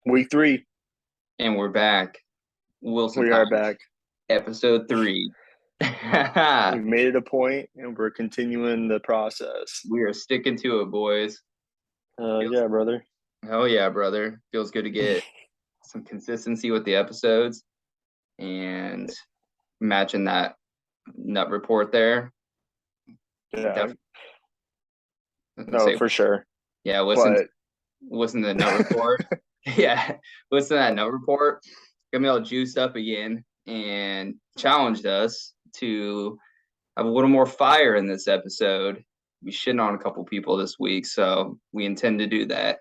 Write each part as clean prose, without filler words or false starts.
Week 3, And we're back. Wilson we are Times, back. episode 3. We We've made it a point, and we're continuing the process. are sticking to it, boys. Feels, Yeah, brother. hell yeah, brother. Feels good to get some consistency with the episodes and matching that nut report there. Yeah, Definitely no, say, for sure. yeah, But listen to the nut report. Yeah, listen to that nut report. Got me all juiced up again and challenged us to have a little more fire in this episode. We shitting on a couple people this week, so we intend to do that,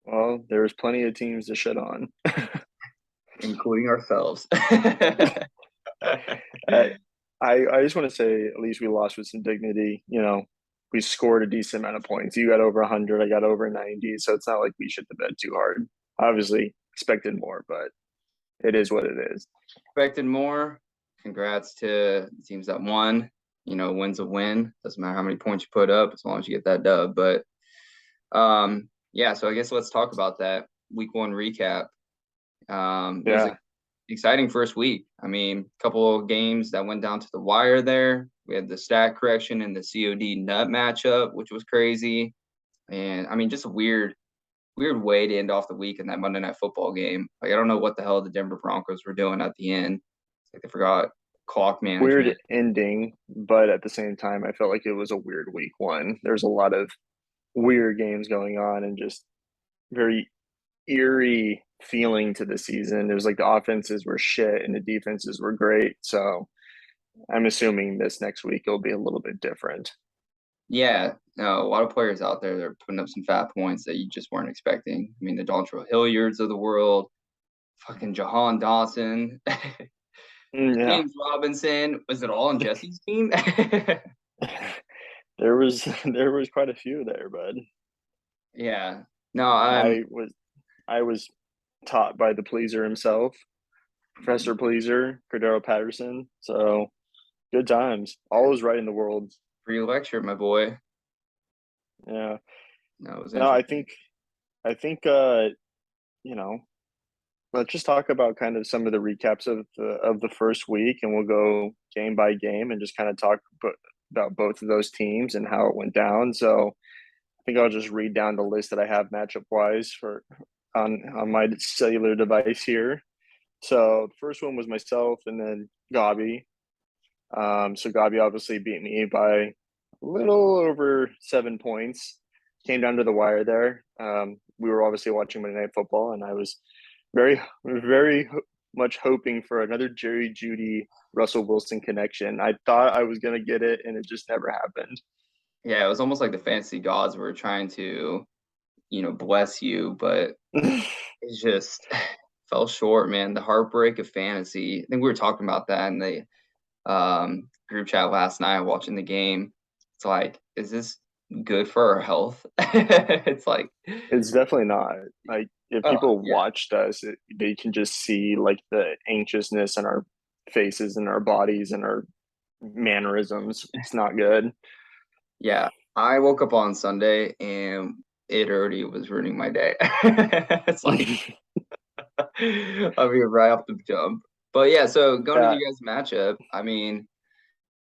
well, there's plenty of teams to shit on. including ourselves. I, I just want to say, at least we lost with some dignity. We scored a decent amount of points. You got over 100, I got over 90, so it's not like we shit the bed too hard. Obviously, expected more, but it is what it is. Expected more. Congrats to the teams that won. Win's a win. Doesn't matter how many points you put up as long as you get that dub. But yeah, so I guess let's talk about that week 1 recap. It was an Yeah, exciting first week. I mean, a couple of games that went down to the wire there. We had the stat correction and the COD nut matchup, which was crazy. And I mean, just a weird way to end off the week in that Monday Night Football game. Like, I don't know what the hell the Denver Broncos were doing at the end. It's like they forgot clock weird management. ending, but at the same time, I felt like it was a weird week 1. There's a lot of weird games going on and just very eerie feeling to the season. It was like the offenses were shit and the defenses were great. So I'm assuming this next week it'll be a little bit different. Yeah, no, a lot of players out there that are putting up some fat points that you just weren't expecting. I mean, the Dontrell Hilliards of the world, fucking Jahan Dawson, Yeah, James Robinson. Was it all on Jesse's team? there was quite a few there, bud. Yeah. No, I was taught by the pleaser himself, Professor Pleaser, Cordero Patterson. So good times. All is right in the world. free lecture, my boy. Yeah. That was No, I interesting. think I think you know, let's just talk about kind of some of the recaps of the first week, and we'll go game by game and just kind of talk about both of those teams and how it went down. So I think I'll just read down the list that I have matchup wise for on my cellular device here. So the first one was myself, and then Gabi. So Gabi obviously beat me by a little over 7 points. Came down to the wire there. We were obviously watching Monday Night Football, and I was very much hoping for another Jerry Judy Russell Wilson connection. I thought I was gonna get it, and it just never happened. Yeah, it was almost like the fantasy gods were trying to, bless you, but it just fell short, man. The heartbreak of fantasy. I think we were talking about that in the group chat last night watching the game. It's like, is this good for our health? It's like, It's definitely not. Like if oh people yeah, watched us, they can just see like the anxiousness in our faces and our bodies and our mannerisms. It's not good. yeah. I woke up on Sunday and it already was ruining my day. It's like I'll be right off the jump. But yeah, so going into Yeah, you guys' matchup, I mean,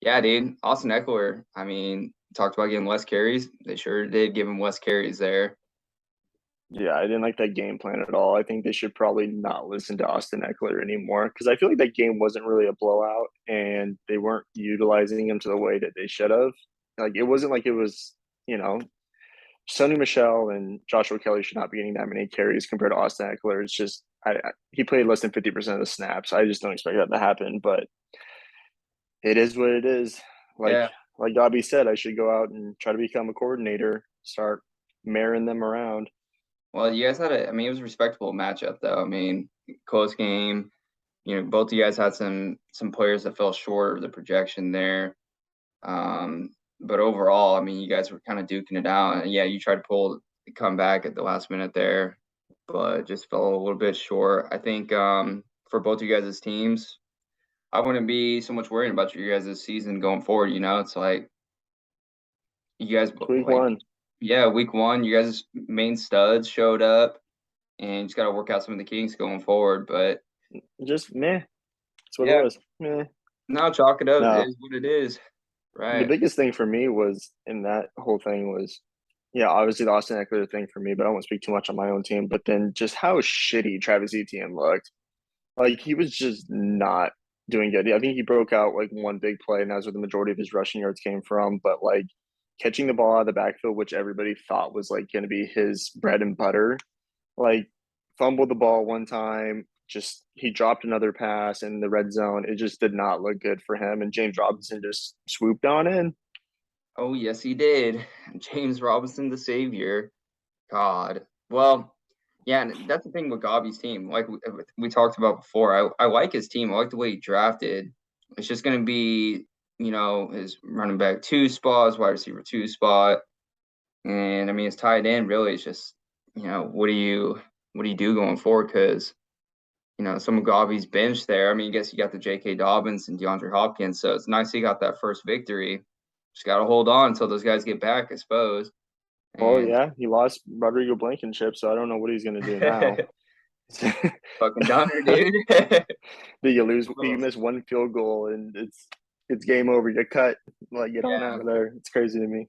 yeah, dude, Austin Eckler. I mean, talked about getting less carries. They sure did give him less carries there. yeah, I didn't like that game plan at all. I think they should probably not listen to Austin Eckler anymore because I feel like that game wasn't really a blowout and they weren't utilizing him to the way that they should have. Like it wasn't like it was, you know, Sony Michelle and Joshua Kelly should not be getting that many carries compared to Austin Eckler. It's just he played less than 50% of the snaps. I just don't expect that to happen, but it is what it is. Like Yeah. like Gabby said, I should go out and try to become a coordinator, start marrying them around. Well, you guys had I mean, it was a respectable matchup though. I mean, close game. Both of you guys had some players that fell short of the projection there. But overall, I mean, you guys were kind of duking it out. And yeah, you tried to pull the comeback at the last minute there, but just fell a little bit short. I think for both of you guys' teams, I wouldn't be so much worried about you guys' season going forward. It's like you guys Week like one. yeah, week 1, you guys main studs showed up. and you just got to work out some of the kinks going forward. But Just meh. That's what it yeah, was. Meh. no, chalk it up. It No, is what it is. the Right. biggest thing for me was in that whole thing was, yeah, obviously the Austin Eckler thing for me, but I won't speak too much on my own team. But then just how shitty Travis Etienne looked. Like he was just not doing good. I think he broke out like one big play, and that's where the majority of his rushing yards came from. But like catching the ball out of the backfield, which everybody thought was like going to be his bread and butter, like fumbled the ball one time. Just he dropped another pass in the red zone. It just did not look good for him. And James Robinson just swooped on in. Oh, yes, he did. James Robinson, the savior. God. Well, yeah, and that's the thing with Gobby's team. Like we talked about before, I like his team. I like the way he drafted. It's just going to be, his running back two spot, his wide receiver two spot, and I mean his tight end. Really, it's just, what do you do going forward? Because some of Gobby's bench there. I mean, I guess you got the J.K. Dobbins and DeAndre Hopkins, so it's nice he got that first victory. Just got to hold on until those guys get back, I suppose. Oh And yeah, he lost Rodrigo Blankenship, so I don't know what he's gonna do now. fucking Donner, dude. Do you lose? You Well, miss one field goal and it's game over. You're cut. Like get on yeah. out of there. It's crazy to me.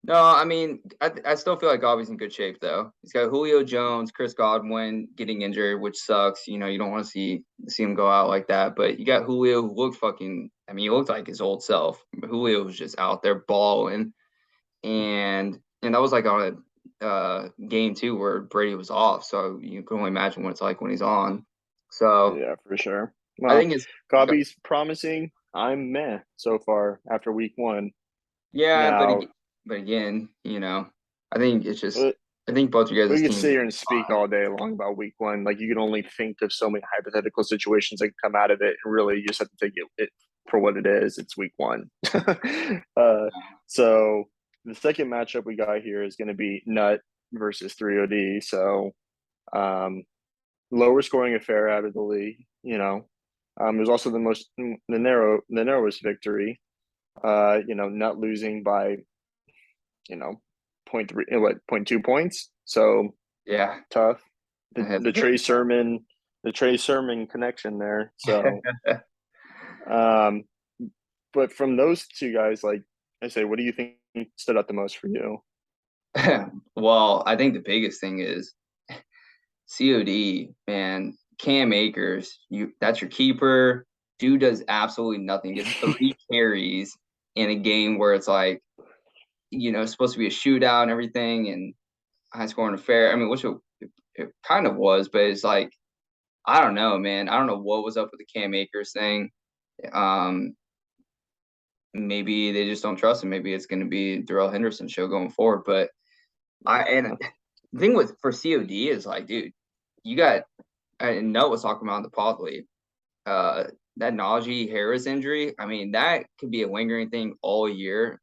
No, I mean, I still feel like Gobby's in good shape though. He's got Julio Jones, Chris Godwin getting injured, which sucks. You don't want to see him go out like that. But you got Julio who looked fucking. I mean, he looked like his old self. Julio was just out there balling, and that was like on a game too where Brady was off. So you can only imagine what it's like when he's on. So Yeah, for sure. I Well, think it's Gobby's promising. I'm meh so far after week one. yeah, but Now, again, I think it's just uh, I think both you guys' we could sit teams here will and be speak fine. all day long about week one. Like you can only think of so many hypothetical situations that can come out of it, and really you just have to take it for what it is. It's week one. So the second matchup we got here is going to be Nut versus 3OD. So um, lower scoring affair out of the league. It was also the narrowest victory. Nut losing by point three, what 0.2 points. So Yeah, tough. The that's the very Trey tough. Sermon, the Trey Sermon connection there. So, um, but from those two guys, like I say, what do you think stood out the most for you? Well, I think the biggest thing is COD, man. Cam Akers, that's your keeper. Dude does absolutely nothing. Gets three carries in a game where it's like, it's supposed to be a shootout and everything and high scoring affair. I mean, which it kind of was, but it's like, I don't know, man. I don't know what was up with the Cam Akers thing. Um, Maybe they just don't trust him. Maybe it's going to be Darrell Henderson show going forward. But and Yeah. the thing with for COD is like, dude, you got and Noah was talking about the pod league. Uh, that Najee Harris injury. I mean, that could be a lingering thing all year.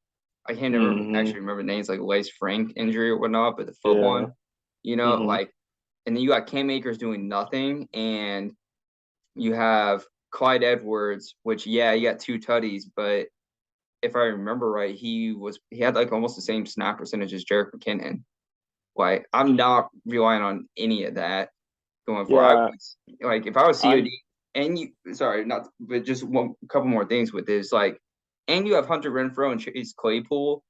I can't never Hmm. actually remember names like Lace Frank injury or whatnot, but the foot Yeah. one, Hmm. like, and then you got Cam Akers doing nothing, and you have Clyde Edwards, which yeah, he got two tutties, but if I remember right, he had like almost the same snap percentage as Jerick McKinnon. Like I'm not relying on any of that going forward. Yeah. Like if I was I'm. COD and you sorry, not but just one couple more things with this, like and you have Hunter Renfro and Chase Claypool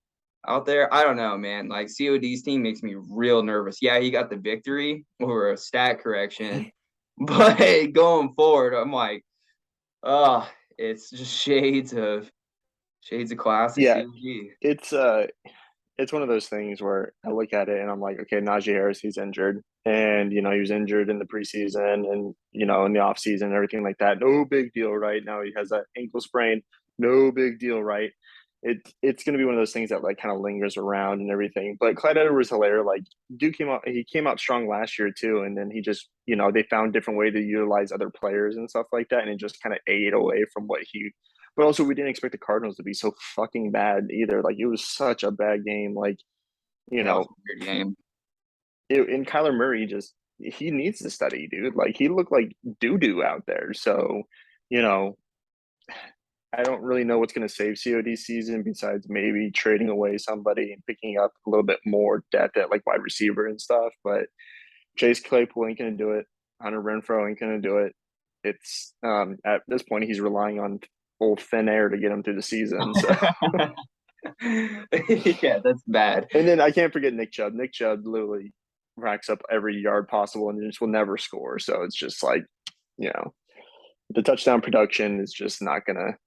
out there. I don't know, man. Like COD's team makes me real nervous. Yeah, he got the victory over a stat correction, but going forward, I'm like, oh, it's just shades of classic Yeah. COD. It's it's one of those things where I look at it and I'm like, okay, Najee Harris, he's injured. And, he was injured in the preseason and, in the offseason and everything like that. No big deal, right? Now he has that ankle sprain. No big deal, right? It's gonna be one of those things that like kind of lingers around and everything. But Clyde Edwards Hilaire, like Duke came out strong last year too, and then he just, they found different way to utilize other players and stuff like that, and it just kind of ate away from what he but also, we didn't expect the Cardinals to be so fucking bad either. Like, it was such a bad game. Like, you Yeah, it was know, a weird game. and Kyler Murray just, he needs to study, dude. Like, he looked like doo doo out there. So, you know, I don't really know what's going to save COD season besides maybe trading away somebody and picking up a little bit more depth at like wide receiver and stuff. But Chase Claypool ain't gonna do it. Hunter Renfro ain't gonna do it. It's at this point he's relying on old thin air to get him through the season. So Yeah, that's bad. and then I can't forget Nick Chubb. Nick Chubb literally racks up every yard possible and just will never score. So it's just like, you know, the touchdown production is just not gonna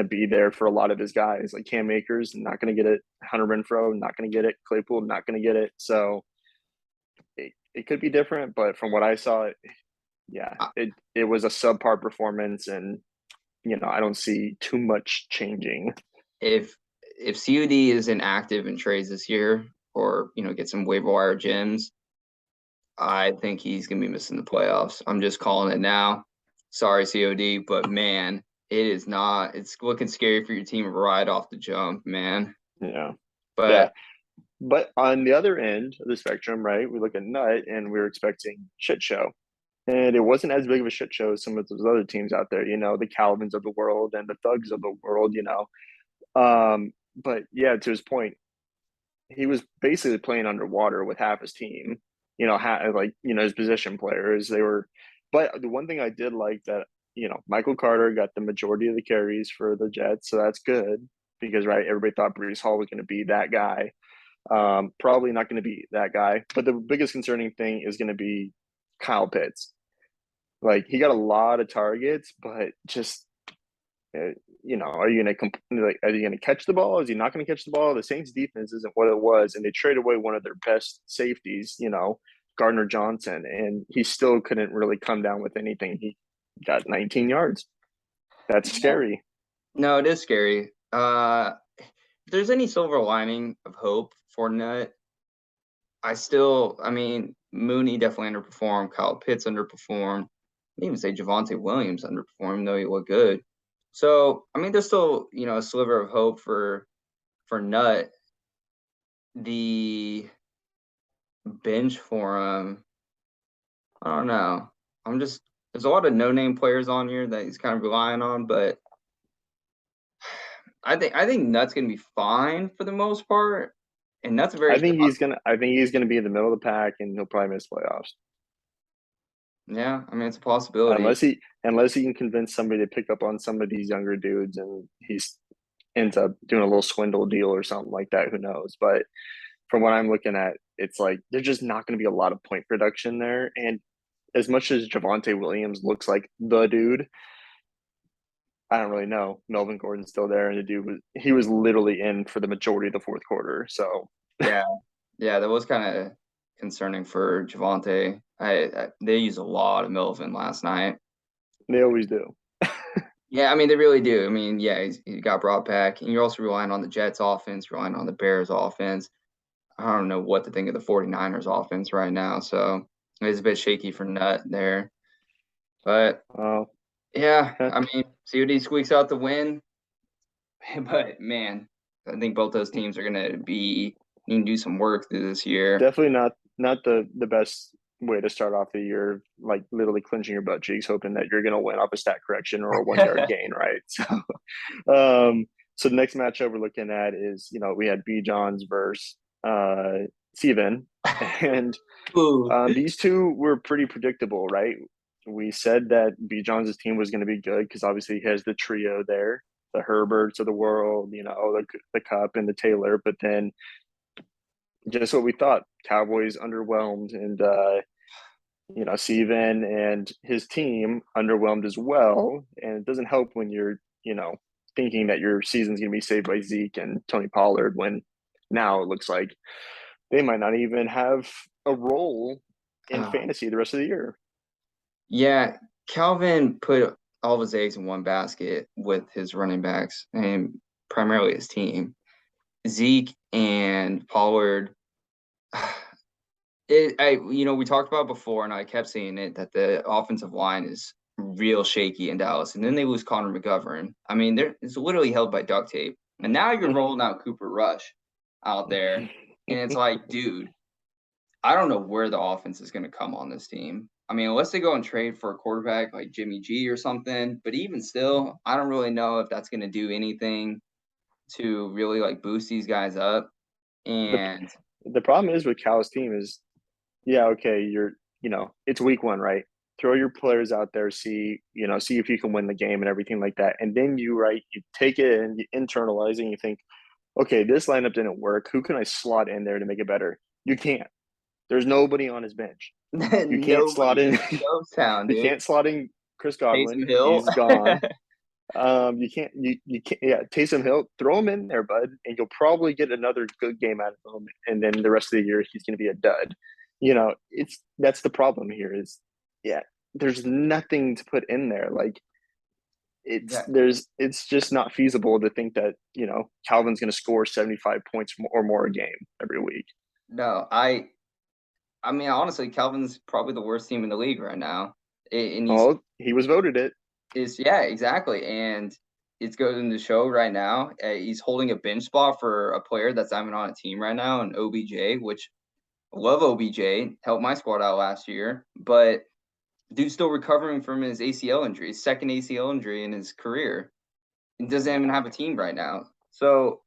be there for a lot of his guys. Like Cam Akers, not gonna get it. Hunter Renfro, not gonna get it. Claypool, not gonna get it. So it could be different, but from what I saw, yeah, it was a subpar performance, and I don't see too much changing. If CUD is inactive in trades this year, or get some waiver wire gems, I think he's gonna be missing the playoffs. I'm just calling it now. Sorry, COD, but man, it is not. It's looking scary for your team right off the jump, man. Yeah, yeah. But But on the other end of the spectrum, right, we look at Nut, and we were expecting shit show. And it wasn't as big of a shit show as some of those other teams out there, the Calvins of the world and the Thugs of the world. But yeah, to his point, he was basically playing underwater with half his team. His position players. They were, but the one thing I did like that Michael Carter got the majority of the carries for the Jets, so that's good because right, everybody thought Brees Hall was going to be that guy. Probably not going to be that guy, but the biggest concerning thing is going to be Kyle Pitts. Like he got a lot of targets, but just are you going to are you going to catch the ball? Is he not going to catch the ball? The Saints defense isn't what it was, and they traded away one of their best safeties, Gardner Johnson, and he still couldn't really come down with anything. He got 19 yards. That's scary. no, it is scary. If there's any silver lining of hope for Nut, I mean, Mooney definitely underperformed. Kyle Pitts underperformed. I even say Javonte Williams underperformed, though he looked good. So, I mean, there's still, a sliver of hope for Nut. The bench for him, I don't know. There's a lot of no-name players on here that he's kind of relying on, but I think Nut's gonna be fine for the most part, and that's a very I think he's gonna be in the middle of the pack, and he'll probably miss playoffs. yeah. I mean, it's a possibility. Unless he can convince somebody to pick up on some of these younger dudes, and he's ends up doing a little swindle deal or something like that. Who knows? But from what I'm looking at, it's like there's just not going to be a lot of point production there. And as much as Javonte Williams looks like the dude, I don't really know. Melvin Gordon's still there, and the dude was literally in for the majority of the fourth quarter. So Yeah, yeah, that was kind of concerning for Javonte. They used a lot of Melvin last night. they always do. Yeah, I mean, they really do. I mean, yeah, he got brought back, and you're also relying on the Jets offense, relying on the Bears offense. I don't know what to think of the 49ers offense right now, so it's a bit shaky for Nut there. But yeah, I mean, COD squeaks out the win. But man, I think both those teams are gonna be need to do some work through this year. definitely not the best way to start off the year, like literally clenching your butt cheeks, hoping that you're going to win off a stat correction or a 1 yard gain, right? So the next matchup we're looking at is we had B Johns versus Steven, and these two were pretty predictable, right? We said that B Johns' team was going to be good because obviously he has the trio there, the Herberts of the world, the Cup and the Taylor, but then just what we thought. Cowboys underwhelmed, and Steven and his team underwhelmed as well. And it doesn't help when you're thinking that your season's going to be saved by Zeke and Tony Pollard when now it looks like they might not even have a role in fantasy the rest of the year. Yeah, Calvin put all of his eggs in one basket with his running backs and primarily his team. Zeke and Pollard. We talked about before, and I kept saying it that the offensive line is real shaky in Dallas, and then they lose Connor McGovern. I mean, it's literally held by duct tape, and now you're rolling out Cooper Rush out there, and it's like, dude, I don't know where the offense is going to come on this team. I mean, unless they go and trade for a quarterback like Jimmy G or something, but even still, I don't really know if that's going to do anything to really like boost these guys up. And the problem is with Cal's team is yeah, okay, it's week one, right? Throw your players out there, see if you can win the game and everything like that. And then you take it and you internalize it and you think, okay, this lineup didn't work. Who can I slot in there to make it better? You can't. There's nobody on his bench. You can't slot Nobody. in It's ghost town, you dude. can't slot in Chris Godwin. Taysom Hill. He's gone. You can't Taysom Hill, throw him in there, bud, and you'll probably get another good game out of him. And then the rest of the year he's gonna be a dud. That's the problem here is yeah, there's nothing to put in there. Like Yeah. it's just not feasible to think that, Calvin's gonna score 75 points or more a game every week. No, I mean, honestly, Calvin's probably the worst team in the league right now. And Oh, he was voted it. yeah, exactly. And it's going to show right now. He's holding a bench spot for a player that's not even on a team right now, and OBJ, which I love OBJ, helped my squad out last year, but dude's still recovering from his ACL injury, his second ACL injury in his career, and doesn't even have a team right now. So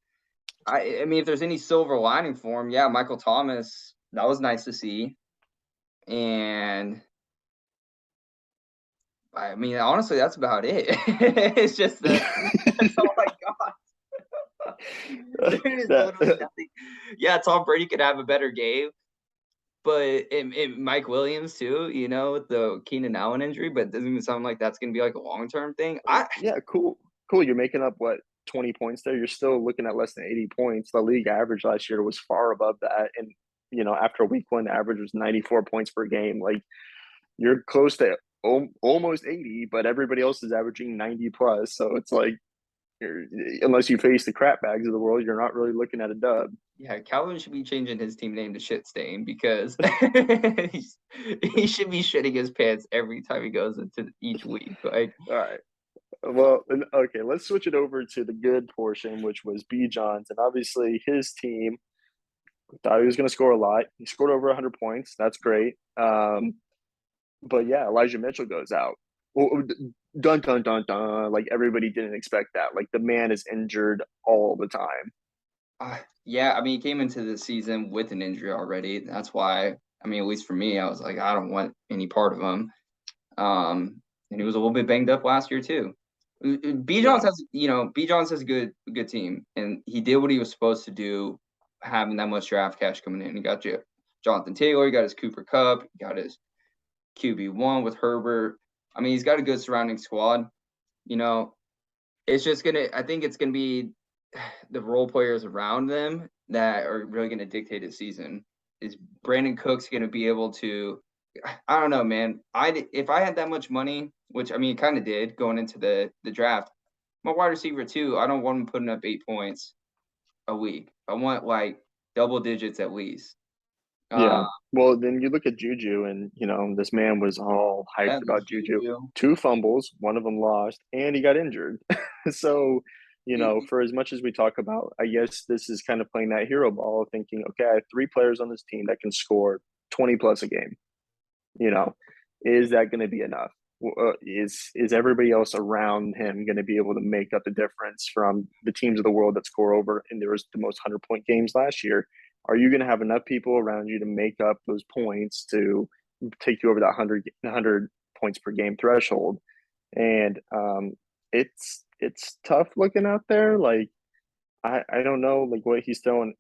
I mean, if there's any silver lining for him, yeah, Michael Thomas, that was nice to see. And I mean, honestly, that's about it. It's just that's all I got. There is literally that nothing. Yeah, Tom Brady could have a better game, but and Mike Williams too, with the Keenan Allen injury, but it doesn't even sound like that's gonna be like a long-term thing. Yeah, cool. Cool. You're making up what, 20 points there. You're still looking at less than 80 points. The league average last year was far above that. And, after week one, the average was 94 points per game. Like you're close to almost 80, but everybody else is averaging 90 plus. So it's like, unless you face the crap bags of the world, you're not really looking at a dub. Yeah, Calvin should be changing his team name to Shit Stain because he should be shitting his pants every time he goes into each week. Like, All right. Well, okay, let's switch it over to the good portion, which was B. Johns. And obviously his team thought he was going to score a lot. He scored over 100 points. That's great. But yeah, Elijah Mitchell goes out. Dun dun dun dun. Like everybody didn't expect that. Like the man is injured all the time. yeah, I mean, he came into the season with an injury already. That's why, I mean, at least for me, I was like, I don't want any part of him. And he was a little bit banged up last year too. B Johns Yeah. has, B Johns has a good team, and he did what he was supposed to do, having that much draft cash coming in. He got you Jonathan Taylor, he got his Cooper Cup, he got his QB1 with Herbert. I mean, he's got a good surrounding squad. You know, it's just I think it's gonna be the role players around them that are really gonna dictate his season. Is Brandon Cooks gonna be able to? I don't know, man. If I had that much money, which I mean, kind of did going into the draft, my wide receiver too. I don't want him putting up 8 points a week. I want like double digits at least. Uh, Yeah. Well, then you look at Juju, and this man was all yeah, hyped there's about Juju. Juju. Two fumbles, one of them lost, and he got injured. So, He, for as much as we talk about, I guess this is kind of playing that hero ball, thinking, okay, I have three players on this team that can score 20 plus a game. You know, is that going to be enough? Is everybody else around him going to be able to make up the difference from the teams of the world that score over? And there was the most 100-point games last year. Are you going to have enough people around you to make up those points to take you over that 100 points per game threshold? And it's tough looking out there. Like I don't know like what he's throwing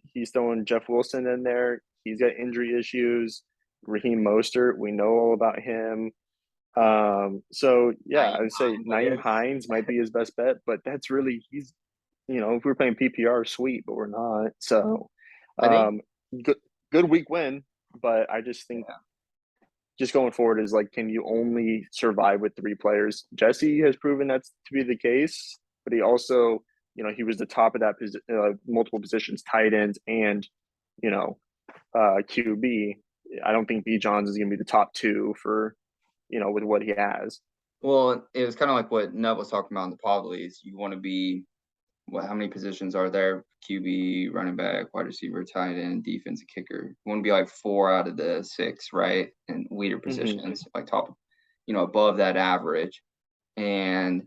Jeff Wilson in there. He's got injury issues. Raheem Mostert, we know all about him. So yeah, I Naeem would say Naeem Hines. Hines might be his best bet, but that's really if we're playing PPR, sweet, but we're not. So I think. um, good good week win, but I just think Yeah. just going forward is like, can you only survive with three players? Jesse has proven that's to be the case, but he also, he was the top of that multiple positions, tight ends and, you know, QB. I don't think B Johns is going to be the top two for, with what he has. Well, it was kind of like what Nub was talking about in the pod leagues. You want to be how many positions are there? QB, running back, wide receiver, tight end, defense, and kicker. You want to be like 4 out of the 6, right? And leader Mm-hmm. positions, like top, above that average. And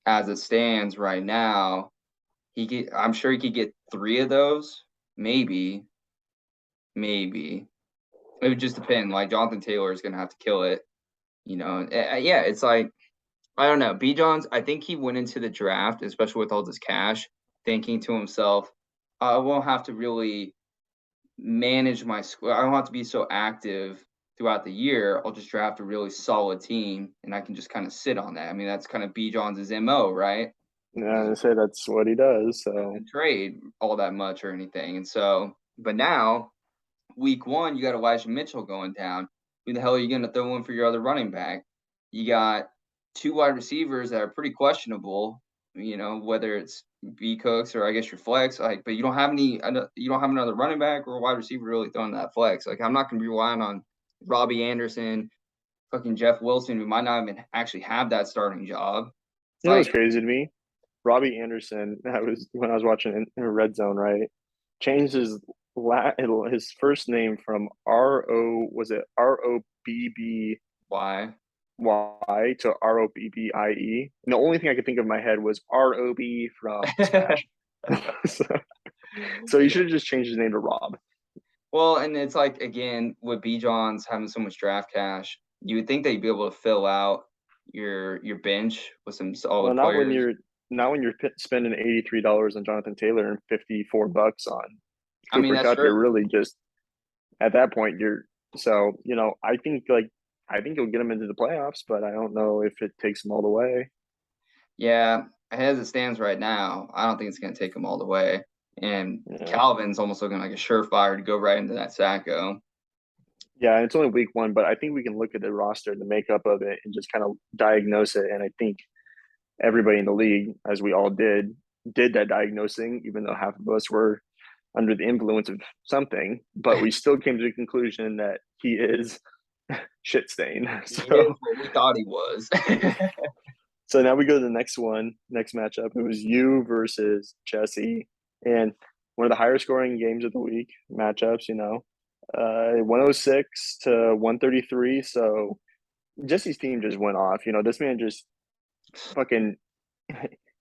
as it stands right now, I'm sure he could get 3 of those, maybe. it would just depend. Like Jonathan Taylor is gonna have to kill it, you know. Yeah, it's like I don't know. B. Johns, I think he went into the draft, especially with all this cash, thinking to himself, I won't have to really manage my squad. I don't have to be so active throughout the year. I'll just draft a really solid team and I can just kind of sit on that. I mean, that's kind of B. Johns' MO, right? He Yeah, I doesn't say that's what he does. So trade all that much or anything. And so, but now week one, you got Elijah Mitchell going down. Who the hell are you going to throw in for your other running back? You got two wide receivers that are pretty questionable. You know, whether it's B Cooks or I guess your flex, like, but you don't have any. You don't have another running back or a wide receiver really throwing that flex. Like, I'm not going to be relying on Robbie Anderson, fucking Jeff Wilson, who might not even actually have that starting job. It's you know what's like, crazy to me? Robbie Anderson. That was when I was watching in Red Zone. Right, changed his first name from R-O, was it ROBBY why? to ROBBIE. And the only thing I could think of in my head was ROB from Smash. so, so he should have just changed his name to Rob. Well, and it's like again with B Johns having so much draft cash, you would think that you'd be able to fill out your bench with some Well, solid players. not when you're spending $83 on Jonathan Taylor and $54 on I mean, Cooper that's Cup. true. You're really just at that point. You're so I think you'll get him into the playoffs, but I don't know if it takes him all the way. Yeah, as it stands right now, I don't think it's going to take them all the way. And Yeah, Calvin's almost looking like a surefire to go right into that Sacko. yeah. It's only week one, but I think we can look at the roster, the makeup of it, and just kind of diagnose it. And I think everybody in the league, as we all did that diagnosing, even though half of us were under the influence of something, but we still came to the conclusion that he is shit stain. He is what we thought he was. So now we go to the next matchup. It was you versus Jesse, and one of the higher scoring games of the week matchups. 106 to 133. So Jesse's team just went off. This man just fucking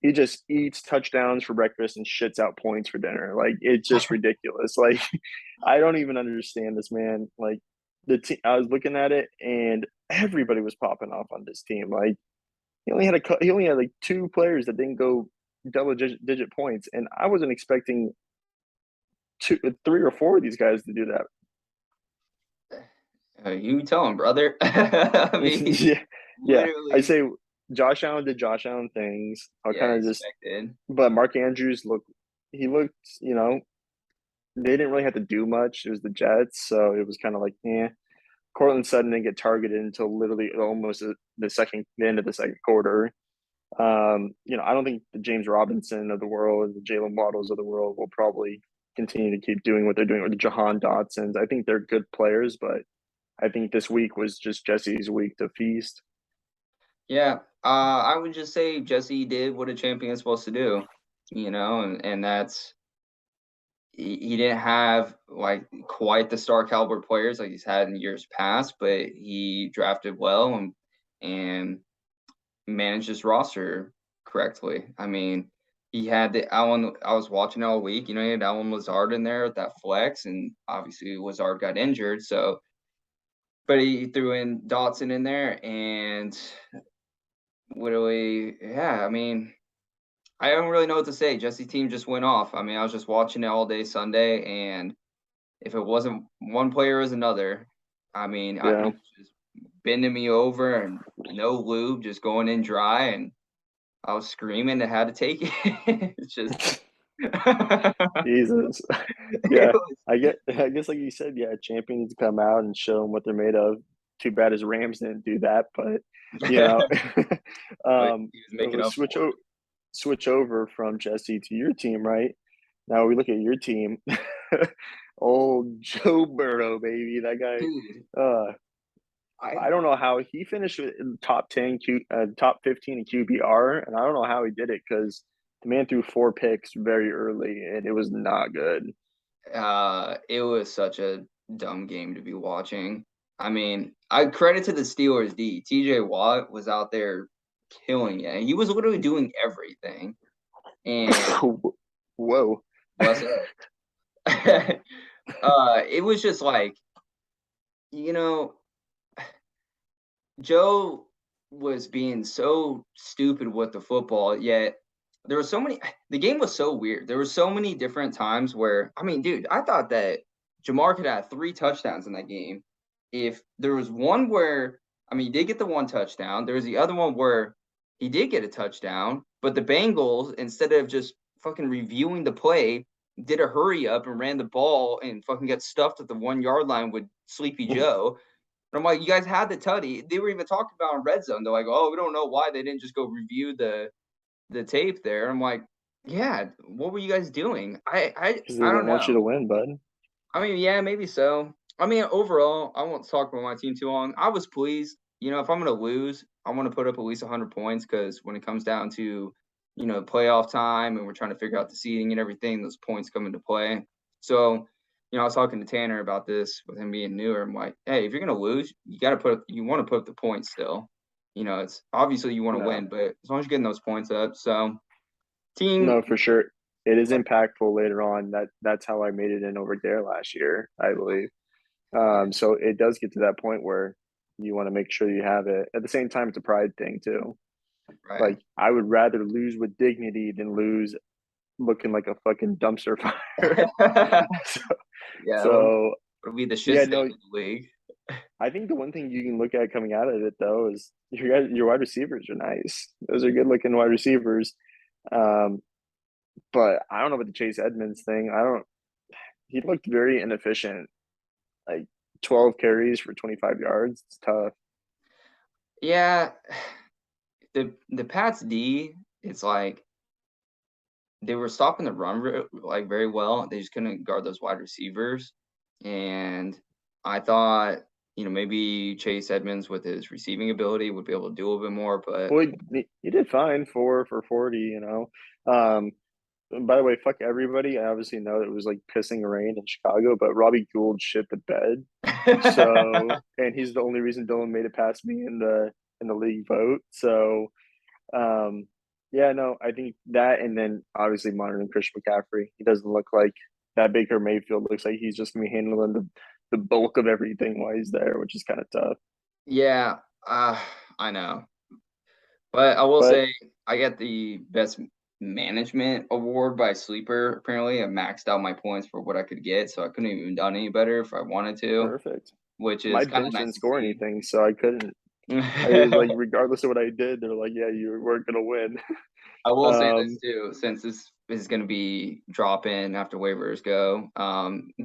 he just eats touchdowns for breakfast and shits out points for dinner. Like it's just ridiculous. Like I don't even understand this man. Like I was looking at it and everybody was popping off on this team. Like he only had like two players that didn't go double digit points, and I wasn't expecting three or four of these guys to do that. You tell him, brother. I mean, Yeah, yeah. I literally, say Josh Allen did Josh Allen things. I'll yeah, kind of just, expected. but Mark Andrews he looked, they didn't really have to do much. It was the Jets, so it was kind of like, yeah. Cortland Sutton didn't get targeted until literally almost the end of the second quarter. I don't think the James Robinson of the world, the Jalen Waddles of the world will probably continue to keep doing what they're doing with the Jahan Dotsons. I think they're good players, but I think this week was just Jesse's week to feast. Yeah, I would just say Jesse did what a champion is supposed to do, and that's he didn't have like quite the star caliber players like he's had in years past, but he drafted well and managed his roster correctly. I mean, he had the Allen. I was watching all week. He had Allen Lazard in there with that flex, and obviously Lazard got injured, so. But he threw in Dotson in there, and literally, yeah. I mean, I don't really know what to say. Jesse's team just went off. I mean, I was just watching it all day Sunday, and if it wasn't one player, it was another. I mean, he Yeah. was just bending me over and no lube, just going in dry, and I was screaming and had to take it. It's just Jesus. it Yeah. was, I guess like you said, yeah, champions to come out and show them what they're made of. Too bad his Rams didn't do that, but you know, but he was making we'll up for it. switch over from Jesse to your team, right? Now we look at your team. Old Joe Burrow, baby, that guy. Dude, Uh, I I don't know how he finished in top 10, top 15 in QBR, and I don't know how he did it because the man threw four picks very early, and it was not good. it was such a dumb game to be watching. I mean, I credit to the Steelers D. TJ Watt was out there killing it. He was literally doing everything. And Whoa. bless up. It was just like you know, Joe was being so stupid with the football, yet there were so many the game was so weird. There were so many different times where I mean, dude, I thought that Jamar could have 3 touchdowns in that game. If there was one where I mean, he did get the 1 touchdown. There was the other one where he did get a touchdown, but the Bengals, instead of just fucking reviewing the play, did a hurry up and ran the ball and fucking got stuffed at the 1 yard line with Sleepy Joe. And I'm like, you guys had the tutty. They were even talking about in red zone. They're like, oh, we don't know why they didn't just go review the tape there. I'm like, yeah, what were you guys doing? because they I don't don't want you know. to win, bud. I mean, yeah, maybe so. I mean, overall, I won't talk about my team too long. I was pleased. You know, if I'm going to lose, I want to put up at least 100 points because when it comes down to, playoff time and we're trying to figure out the seeding and everything, those points come into play. So, I was talking to Tanner about this with him being newer. I'm like, hey, if you're going to lose, you want to put up the points still. It's obviously you want to No, win, but as long as you're getting those points up. So, team, no, for sure. It is impactful later on. That's how I made it in over there last year, I believe. yeah, So it does get to that point where you want to make sure you have it. At the same time, it's a pride thing too. right. Like I would rather lose with dignity than lose looking like a fucking dumpster fire. so, Yeah, so it'll be the shit yeah, stain no, of the league. I think the one thing you can look at coming out of it though is your wide receivers are nice. Those are good looking wide receivers. Um, but I don't know about the Chase Edmonds thing. I don't. He looked very inefficient. Like 12 carries for 25 yards. It's tough. Yeah, the Pats D, it's like they were stopping the run like very well. They just couldn't guard those wide receivers, and I thought maybe Chase Edmonds with his receiving ability would be able to do a little bit more, but Well, he did fine for 40. Um, by the way, fuck everybody. I obviously know it was like pissing rain in Chicago, but Robbie Gould shit the bed. So, and he's the only reason Dylan made it past me in the league vote. So, um, yeah, no, I think that, and then obviously monitoring Christian McCaffrey. He doesn't look like that. Baker Mayfield looks like he's just gonna be handling the bulk of everything while he's there, which is kind of tough. yeah, I know. But I will But say I got the best management award by Sleeper. Apparently, I maxed out my points for what I could get, so I couldn't even done any better if I wanted to, perfect. which My is kind of bench nice didn't to score see. anything, so I couldn't. I was like, regardless of what I did, they're like, yeah, you weren't gonna win. I will say this um, too, since this is going to be drop in after waivers go.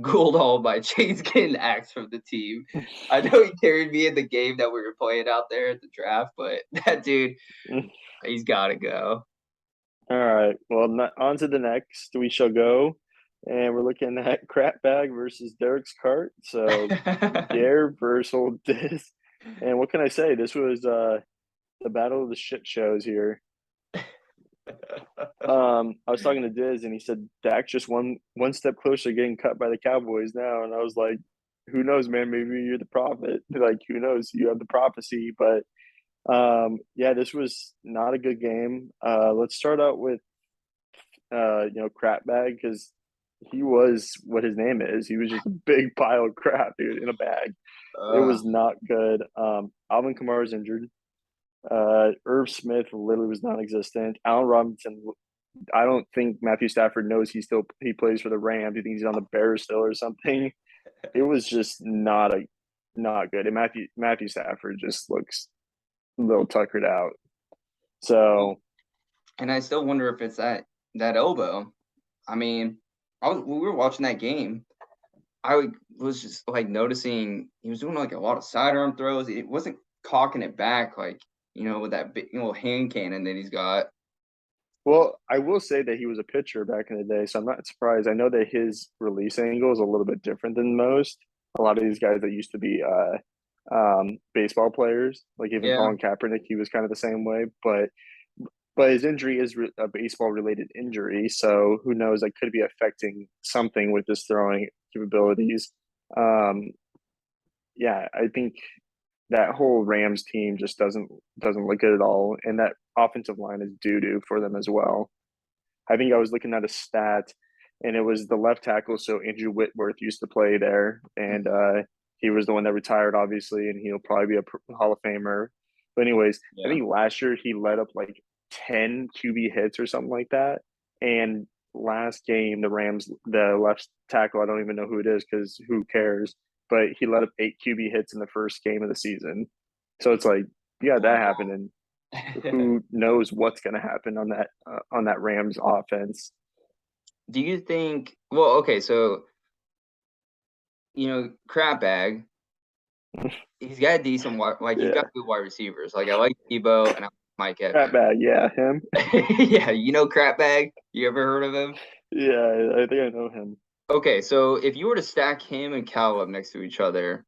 Gould all by Chase getting axed from the team. I know he carried me in the game that we were playing out there at the draft, but that dude, he's got to go. all right. Well, on to the next. We shall go, and we're looking at crap bag versus Derek's cart. So Dare versus old Diz. And what can I say? This was the battle of the shit shows here. I was talking to Diz, and he said Dak's just one step closer to getting cut by the Cowboys now, and I was like, who knows, man? Maybe you're the prophet. Like, who knows? You have the prophecy, but yeah, this was not a good game. Let's start out with crap bag because he was what his name is. He was just a big pile of crap, dude, in a bag. It uh, was not good. Alvin Kamara is injured. Irv Smith literally was non-existent. Allen Robinson. I don't think Matthew Stafford knows he plays for the Rams. He thinks he's on the Bears still or something. It was just not good. And Matthew Stafford just looks a little tuckered out. well, So and I still wonder if it's that elbow. I mean, when we were watching that game, was just like noticing he was doing like a lot of sidearm throws. It wasn't cocking it back like with that big little hand cannon that he's got. well, I will say that he was a pitcher back in the day, so I'm not surprised. I know that his release angle is a little bit different than most. A lot of these guys that used to be baseball players, like even Yeah. Colin Kaepernick, he was kind of the same way. But his injury is a baseball related injury, so who knows? That could be affecting something with his throwing capabilities. Um, yeah, I think that whole Rams team just doesn't look good at all, and that offensive line is doo doo for them as well. I think I was looking at a stat, and it was the left tackle. So Andrew Whitworth used to play there, and he was the one that retired, obviously, and he'll probably be a Hall of Famer. But anyways, I Yeah. think last year he led up like 10 QB hits or something like that. And last game, the Rams, the left tackle, I don't even know who it is because who cares? But he led up 8 QB hits in the first game of the season. So it's like, yeah, that Wow. happened, and who knows what's going to happen on that Rams offense? Do you think? Well, okay, so crap bag. He's got a decent he's got Yeah, good wide receivers. Like I like Debo and I like Mike crap Evans. bag. Yeah, him. Yeah, crap bag. You ever heard of him? Yeah, I think I know him. Okay, so if you were to stack him and Cal up next to each other,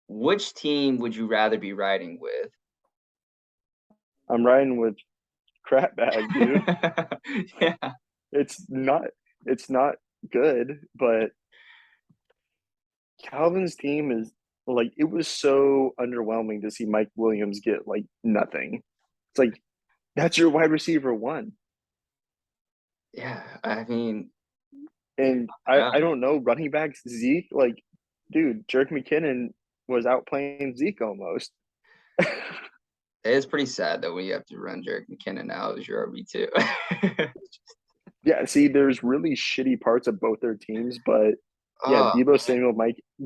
which team would you rather be riding with? I'm riding with crap bag, dude. Yeah, It's not it's not good, but Calvin's team is like it was so underwhelming to see Mike Williams get like nothing. It's like that's your wide receiver one. yeah. I mean, And yeah, I don't know, running backs Zeke, like, dude, Jerk McKinnon was outplaying Zeke almost. it is pretty sad though when you have to run Jerick McKinnon out as your RB2. Yeah, see, there's really shitty parts of both their teams, but yeah, Oh man,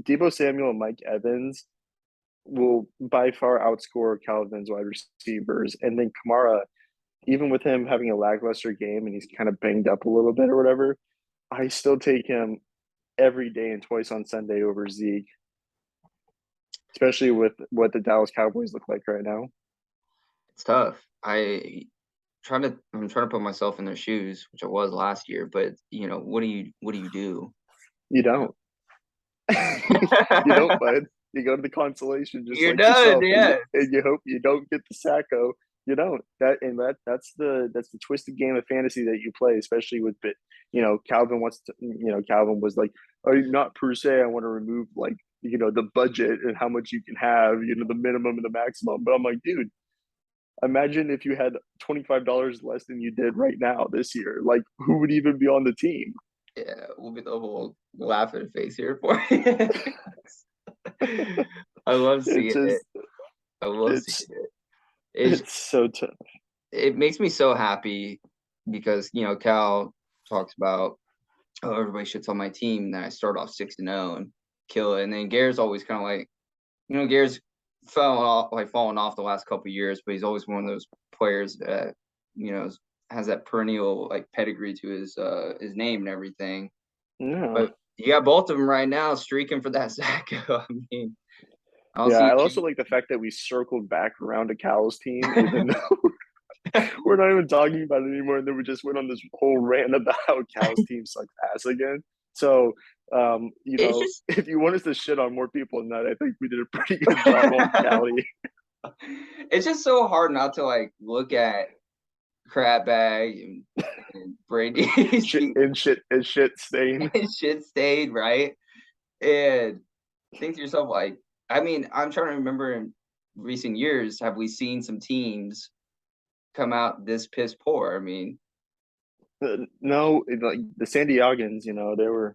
Debo Samuel and Mike Evans will by far outscore Calvin's wide receivers. And then Kamara, even with him having a lackluster game and he's kind of banged up a little bit or whatever, I still take him every day and twice on Sunday over Zeke, especially with what the Dallas Cowboys look like right now. it's tough. I'm trying to put myself in their shoes, which I was last year, but what do you do? You You know? don't. You don't, bud. You go to the consolation just You're like done, yourself, yeah. and you hope you don't get the Sacko. You don't. That's the twisted game of fantasy that you play, especially with bit. Calvin wants to. Calvin was like, "Oh, not per se. I want to remove like the budget and how much you can have. The minimum and the maximum." But I'm like, dude, imagine if you had $25 less than you did right now this year. Like, who would even be on the team? Yeah, we'll get the whole laughing face here for you. I love It's seeing it. just I love seeing it's it. It's it's so tough. it makes me so happy because Cal talks about, oh, everybody should tell my team that I start off 6-0 and kill it, and then Gare's always kind of like, Gare's fallen off the last couple of years, but he's always one of those players that has that perennial like pedigree to his name and everything. Yeah. But you got both of them right now streaking for that Sacko. I mean, I don't Yeah, see I it also changing. like the fact that we circled back around to Cal's team, even though we're not even talking about it anymore. And then we just went on this whole rant about how Cal's team sucks ass again. So, It's just if you want us to shit on more people than that, I think we did a pretty good job on Cali. it's just so hard not to like look at crab bag and Brady's shit team and shit stain. and shit stayed right and think to yourself like, I mean, I'm trying to remember in recent years, have we seen some teams come out this piss poor? I mean, No, like the San Diegans, they were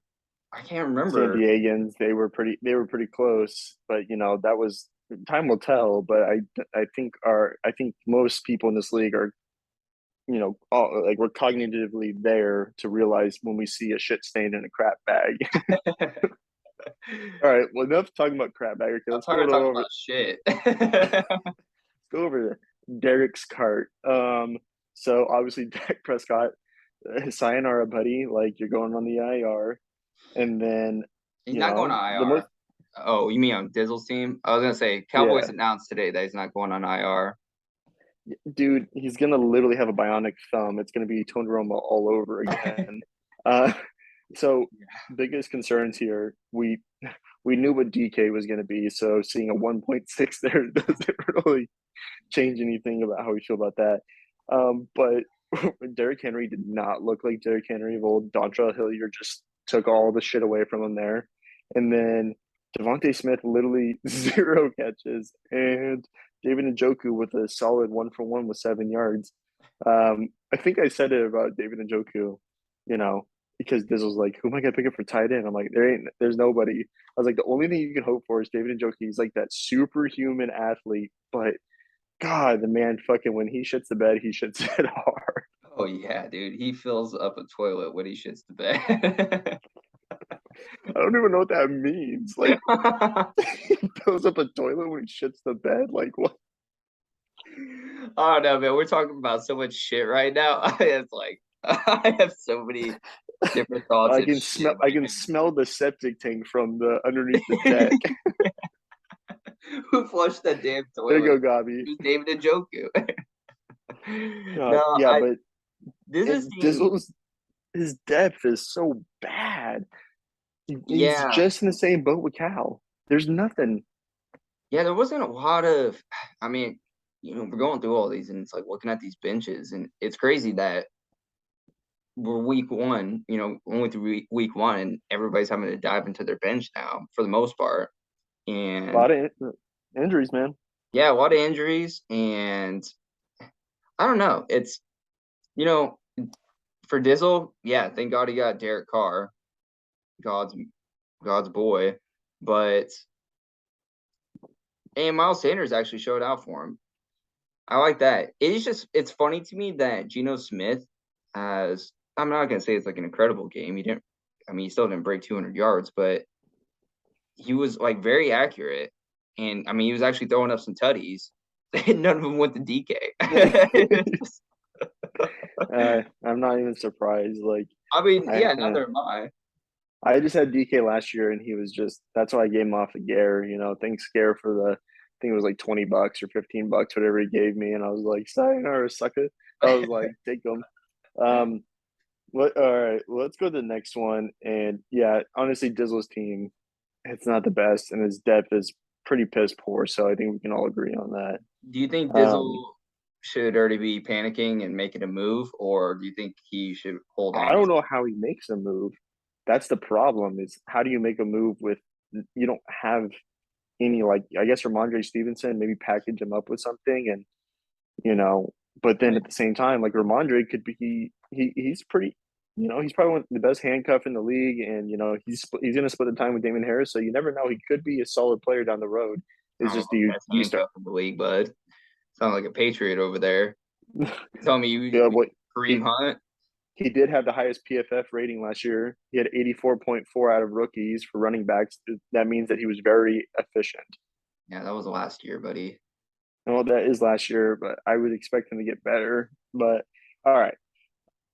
I can't San remember. Diegans. They were pretty close, but that was time will tell. But I think most people in this league are like we're cognitively there to realize when we see a shit stain in a crap bag. All right, well enough talking about crap bag. Okay, I'm tired of talking about shit. let's go over to Derek's cart. So obviously Dak Prescott, sayonara, buddy. Like you're going on the IR, and then He's not going to the most. IR. Oh, you mean on Dizzle's team? I was gonna say Cowboys Yeah, announced today that he's not going on IR. dude, he's gonna literally have a bionic thumb. It's gonna be Tony Romo all over again. Uh, so biggest concerns here. We knew what DK was gonna be, so seeing a 1.6 there doesn't really change anything about how we feel about that. But Derrick Henry did not look like Derrick Henry of old. Dontrell Hilliard just took all the shit away from him there, and then Devontae Smith literally 0 catches, and David Njoku with a solid 1 for 1 with 7 yards. I think I said it about David Njoku. You know, because this was like, who am I gonna pick up for tight end? I'm like, there's nobody. I was like, the only thing you can hope for is David Njoku. He's like that superhuman athlete, but God, the man fucking when he shits the bed, he shits it hard. Oh yeah, dude. He fills up a toilet when he shits the bed. I don't even know what that means. Like he fills up a toilet when he shits the bed. Like what? I don't know, man. We're talking about so much shit right now. It's like I have so many different thoughts and shit. I can smell the septic tank from the underneath the deck. Who flushed that damn There you toilet? go, Gabi. It was David Njoku. No, Yeah, I but this is and team. Dizzle's his depth is so bad. He's Yeah, just in the same boat with Cal. There's nothing. yeah. There wasn't a lot of. I mean, we're going through all these, and it's like looking at these benches, and it's crazy that we're week one. Only through week one, and everybody's having to dive into their bench now for the most part. A And lot of injuries, man. yeah, a lot of injuries, and I don't know. It's you know for Dizzle, yeah. Thank God he got Derek Carr, God's God's boy, but and Miles Sanders actually showed out for him. I like that. It's funny to me that Geno Smith has I'm not gonna say it's like an incredible game. He still didn't break 200 yards, but he was like very accurate. And I mean he was actually throwing up some tutties. None of them went to DK. I'm not even surprised. Like I mean, I yeah, neither am I. I just had DK last year, and he was just that's why I gave him off the Gare. Thanks Gare for the I think it was like $20 or $15, whatever he gave me, and I was like, sayonara, sucker. I was like, take them. Um, all right, let's go to the next one. And yeah, honestly, Dizzle's team, it's not the best, and his depth is pretty piss poor. So I think we can all agree on that. Do you think Um, Dizzle should already be panicking and making a move, or do you think he should hold I on? don't know how he makes a move. That's the problem. Is how do you make a move with you don't have any like I guess Ramondre Stevenson, maybe package him up with something and you know, but then at the same time, like Ramondre could be he's pretty he's probably one of the best handcuff in the league and he's gonna split the time with Damon Harris, so you never know. He could be a solid player down the road. I It's don't know just about do best you start handcuff in the league, bud. Sound like a Patriot over there. You tell me yeah, you what Kareem he Hunt? he did have the highest PFF rating last year. He had 84.4 out of rookies for running backs. That means that he was very efficient. Yeah, that was last year, buddy. Well, that is last year, but I would expect him to get better. But all right,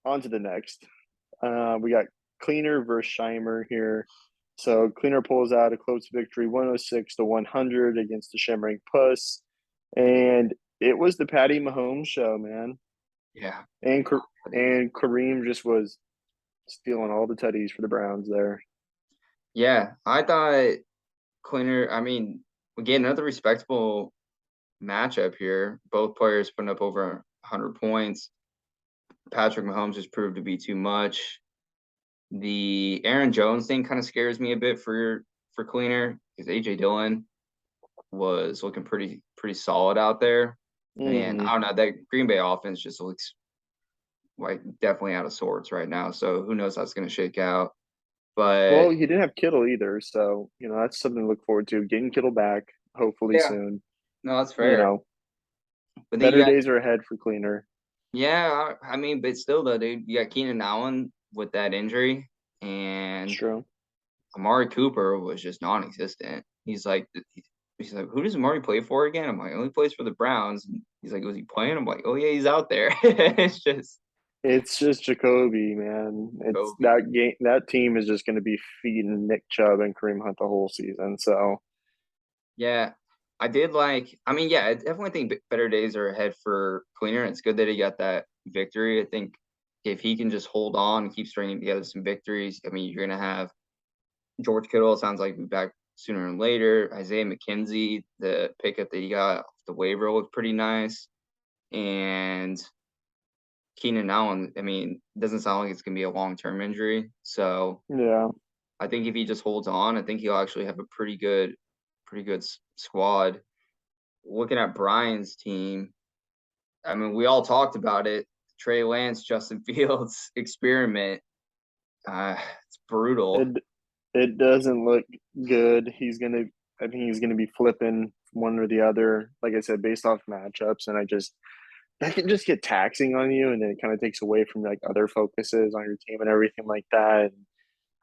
on to the next. We got Cleaner versus Scheimer here. So Cleaner pulls out a close victory, 106 to 100 against the Shimmering Puss, and it was the Patty Mahomes show, man. Yeah. And and Kareem just was stealing all the tutties for the Browns there. Yeah, I thought Cleaner, I mean, again, another respectable matchup here. Both players putting up over 100 points. Patrick Mahomes has proved to be too much. The Aaron Jones thing kind of scares me a bit for Cleaner because AJ Dillon was looking pretty solid out there. And Mm-hmm. I don't know, that Green Bay offense just looks like definitely out of sorts right now. So who knows how it's going to shake out. Well, But he didn't have Kittle either, so that's something to look forward to. Getting Kittle back, hopefully yeah, soon. no, that's You fair. know, But then you better got, days are ahead for Cleaner. yeah, I mean, but still though, dude, you got Keenan Allen with that injury, It's and true. Amari Cooper was just non-existent. He's like, who does Amari play for again? I'm like, oh, he plays for the Browns. And he's like, was he playing? I'm like, oh yeah, he's out there. It's just It's just Jacoby, man. It's Kobe. that game. That team is just going to be feeding Nick Chubb and Kareem Hunt the whole season. So Yeah, I did like. I mean, yeah, I definitely think better days are ahead for Cleaner. And it's good that he got that victory. I think if he can just hold on and keep stringing together some victories, I mean, you're gonna have George Kittle. It sounds like he'll be back sooner than later. Isaiah McKenzie, the pickup that he got off the waiver looked pretty nice, and Keenan Allen. I mean, doesn't sound like it's gonna be a long term injury. So yeah, I think if he just holds on, I think he'll actually have a pretty good squad. Looking at Brian's team, I mean, we all talked about it. Trey Lance, Justin Fields experiment. It's brutal. It it doesn't look good. I think he's gonna be flipping one or the other, like I said, based off matchups, and that can just get taxing on you, and then it kind of takes away from like other focuses on your team and everything like that. And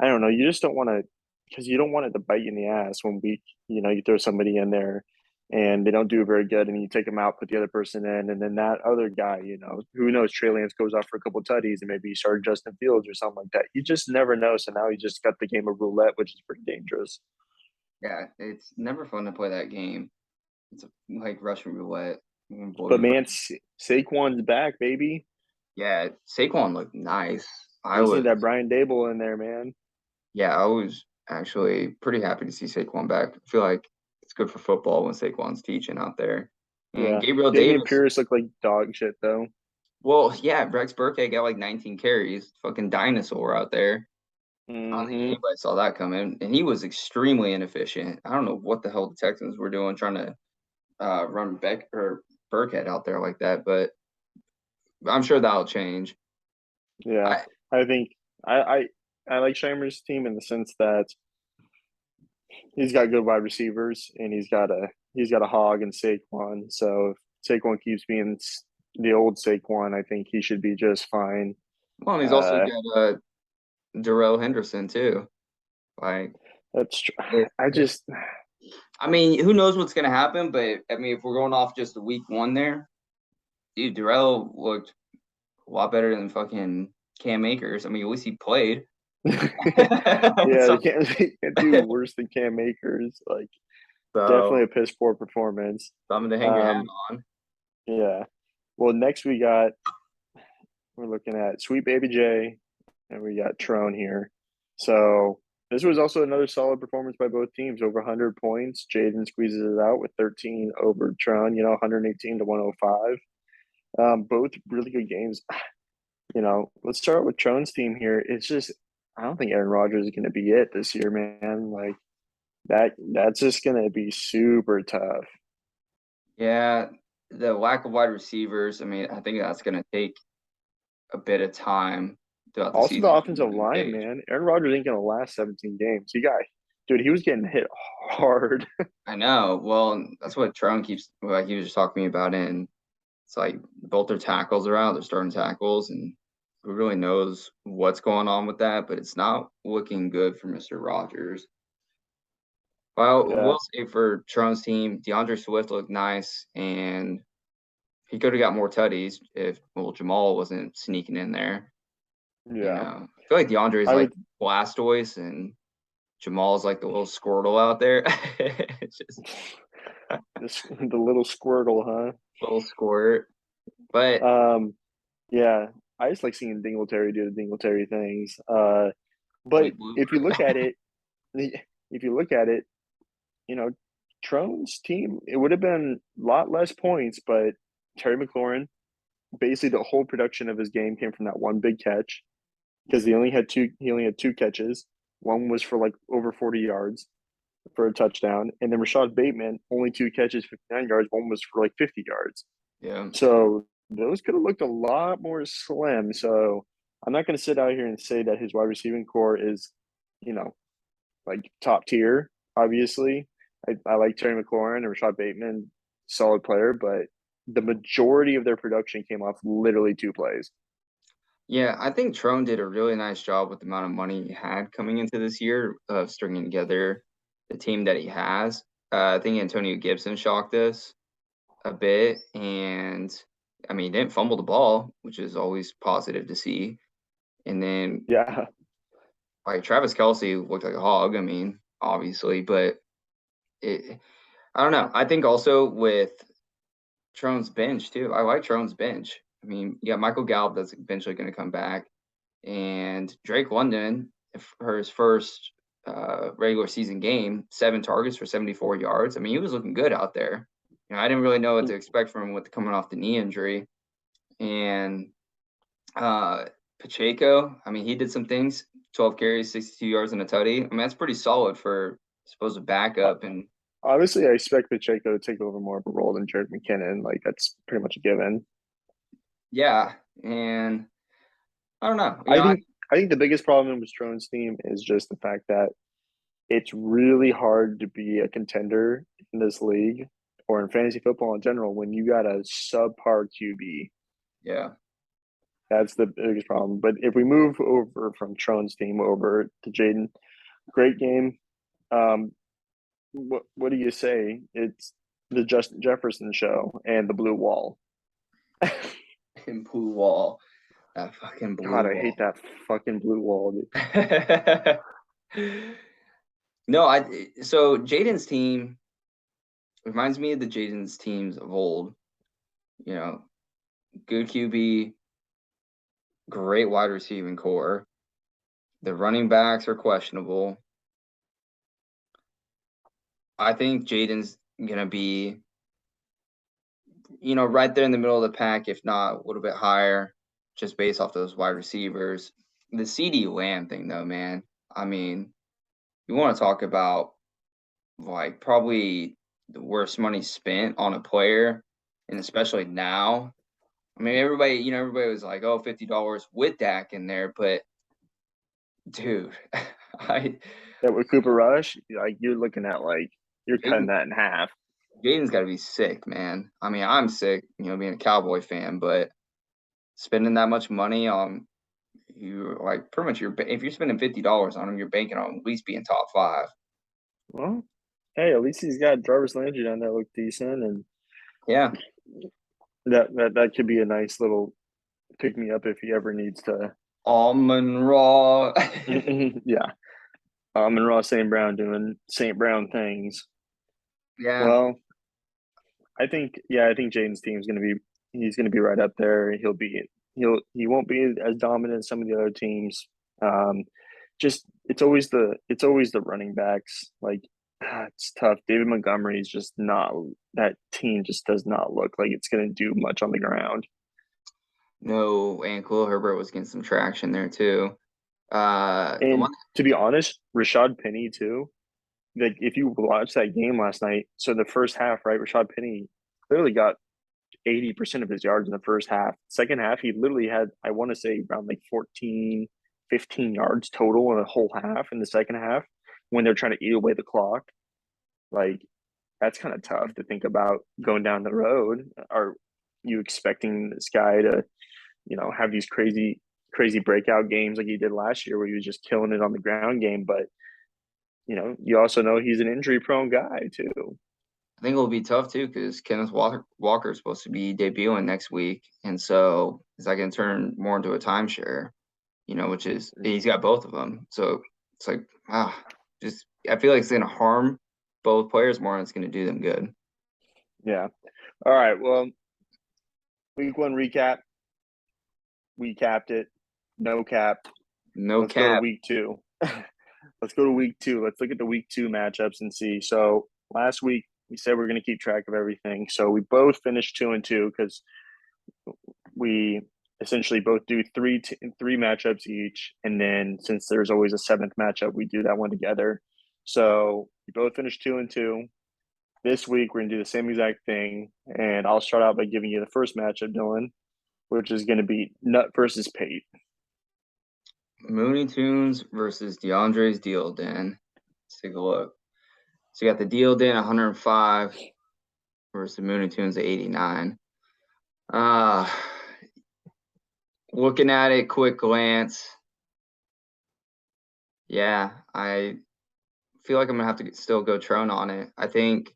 I don't know. You just don't want to, because you don't want it to bite you in the ass when you throw somebody in there and they don't do very good, and you take them out, put the other person in, and then that other guy, who knows, Trey Lance goes off for a couple of tutties, and maybe you start Justin Fields or something like that. You just never know. So now you just got the game of roulette, which is pretty dangerous. Yeah, it's never fun to play that game. It's like Russian roulette. But man, Saquon's back, baby. Yeah, Saquon looked nice. We I just need was, that Brian Dable in there, man. yeah, I was actually pretty happy to see Saquon back. I feel like it's good for football when Saquon's teaching out there. And Yeah. Gabriel Damian Davis, Pierce looked like dog shit though. well, yeah, Rex Burkhead got like 19 carries, fucking dinosaur out there. I don't think Hmm. anybody saw that coming, and he was extremely inefficient. I don't know what the hell the Texans were doing trying to run Beck or Burkhead out there like that, but I'm sure that'll change. Yeah. I I think I, I I like Shimer's team in the sense that he's got good wide receivers and he's got a hog and Saquon. So if Saquon keeps being the old Saquon, I think he should be just fine. well, and he's also Uh, got Darrell Henderson too. Like that's if, I if just I mean, who knows what's gonna happen? But I mean, if we're going off just the week one there, dude, Darrell looked a lot better than fucking Cam Akers. I mean, at least he played. yeah, so, they can't do worse than Cam Akers. Like definitely so a piss poor performance. something to hang your hat Um, on. yeah. Well, next we're looking at Sweet Baby J, and we got Trone here. So this was also another solid performance by both teams, over 100 points. Jaden squeezes it out with 13 over Trone, 118 to 105. Both really good games. Let's start with Trone's team here. It's just, I don't think Aaron Rodgers is going to be it this year, man. Like that's just going to be super tough. Yeah, the lack of wide receivers. I mean, I think that's gonna take a bit of time throughout the Also, the season for him offensive to line, engage. man. Aaron Rodgers ain't going to last 17 games. Dude, he was getting hit hard. I know. Well, that's what Tron keeps like he was just talking to me about it. And it's like both their tackles are out, they're starting tackles, and who really knows what's going on with that, but it's not looking good for Mr. Rogers. Well, Yeah. we'll say for Tron's team, DeAndre Swift looked nice, and he could have got more tutties if Jamal wasn't sneaking in there. Yeah. I feel like DeAndre is I like would Blastoise and Jamal's like the little Squirtle out there. It's just the little Squirtle, huh? little squirt. But Um, yeah, I just like seeing Dingletary do the Dingletary things. But late if you bloomer. look at it, if you look at it, you know, Trone's team, it would have been a lot less points, but Terry McLaurin, basically the whole production of his game came from that one big catch because he only had two catches. One was for like over 40 yards for a touchdown, and then Rashad Bateman only two catches, 59 yards. One was for like 50 yards. Yeah. So those could have looked a lot more slim. So I'm not going to sit out here and say that his wide receiving core is, you know, like top tier. Obviously, I like Terry McLaurin and Rashad Bateman, solid player, but the majority of their production came off literally two plays. Yeah, I think Trone did a really nice job with the amount of money he had coming into this year of stringing together the team that he has. I think Antonio Gibson shocked us a bit, and I mean, he didn't fumble the ball, which is always positive to see. And then, Yeah, like Travis Kelsey looked like a hog. I mean, obviously, but it, I don't know. I think also with Trone's bench too. I like Trone's bench. I mean, yeah, Michael Gallup that's eventually going to come back, and Drake London for his first regular season game, 7 targets for 74 yards. I mean, he was looking good out there. I didn't really know what to expect from him with coming off the knee injury, and uh, Pacheco. I mean, he did some things. 12 carries, 62 yards, and a tutty. I mean, that's pretty solid for supposed backup. And obviously, I expect Pacheco to take over more of a role than Jared McKinnon. Like that's pretty much a given. yeah, and I don't know. I think. I think the biggest problem with Strone's team is just the fact that it's really hard to be a contender in this league or in fantasy football in general when you got a subpar QB. Yeah. That's the biggest problem. But if we move over from Trone's team over to Jaden, great game. Um, what do you say? It's the Justin Jefferson show and the blue wall. And blue wall. That fucking blue God, I wall. hate that fucking blue wall, dude. No, so Jaden's team reminds me of the Jaden's teams of old. You know, good QB, great wide receiving core. The running backs are questionable. I think Jaden's gonna be, right there in the middle of the pack, if not a little bit higher, just based off those wide receivers. The CD Lamb thing, though, man. I mean, you want to talk about like probably the worst money spent on a player, and especially now. I mean, everybody was like, "Oh, $50 with Dak in there," but dude, I Yeah, with Cooper Rush, like you're looking at like you're cutting Jaden that in half. Jaden's got to be sick, man. I mean, I'm sick, being a Cowboy fan, but spending that much money on you, like pretty much if you're spending $50 on him, you're banking on at least being top five. Well, hey, at least he's got Jarvis Landry down there look decent, and Yeah, that could be a nice little pick me up if he ever needs to. almond raw. Yeah, and Ross St. Brown doing St. Brown things. Yeah, Well, I think Jaden's team's gonna be he's gonna be right up there. He won't be as dominant as some of the other teams. Um, just it's always the running backs. Like it's tough. David Montgomery is just not that team just does not look like it's gonna do much on the ground. no, and Khalil Herbert was getting some traction there too. The And one, to be honest, Rashad Penny too. Like if you watched that game last night, so the first half, right? Rashad Penny clearly got 80% of his yards in the first half. Second half, he literally had, I want to say, around like 14, 15 yards total in a whole half in the second half when they're trying to eat away the clock. Like, that's kind of tough to think about going down the road. Are you expecting this guy to, have these crazy breakout games like he did last year where he was just killing it on the ground game? But, you also know he's an injury prone guy too. I think it'll be tough too because Kenneth Walker is supposed to be debuting next week, and so is that going to turn more into a timeshare? Which is he's got both of them, so it's like just I feel like it's going to harm both players more than it's going to do them good. Yeah. All right. Well, week one recap. We capped it. No cap. No Let's go to cap. week two. Let's go to week two. Let's look at the week two matchups and see. So last week we said we are going to keep track of everything. So we both finished 2-2 because we essentially both do three matchups each, and then since there's always a seventh matchup, we do that one together. So we both finished 2-2. This week we're gonna do the same exact thing, and I'll start out by giving you the first matchup, Dylan, which is going to be Nut versus Pate. Mooney Tunes versus DeAndre's Deal Den. Let's take a look. So you got the Deal Den 105 versus the Mooney Tunes at 89. Looking at it, quick glance. Yeah, I feel like I'm gonna have to still go Trone on it. I think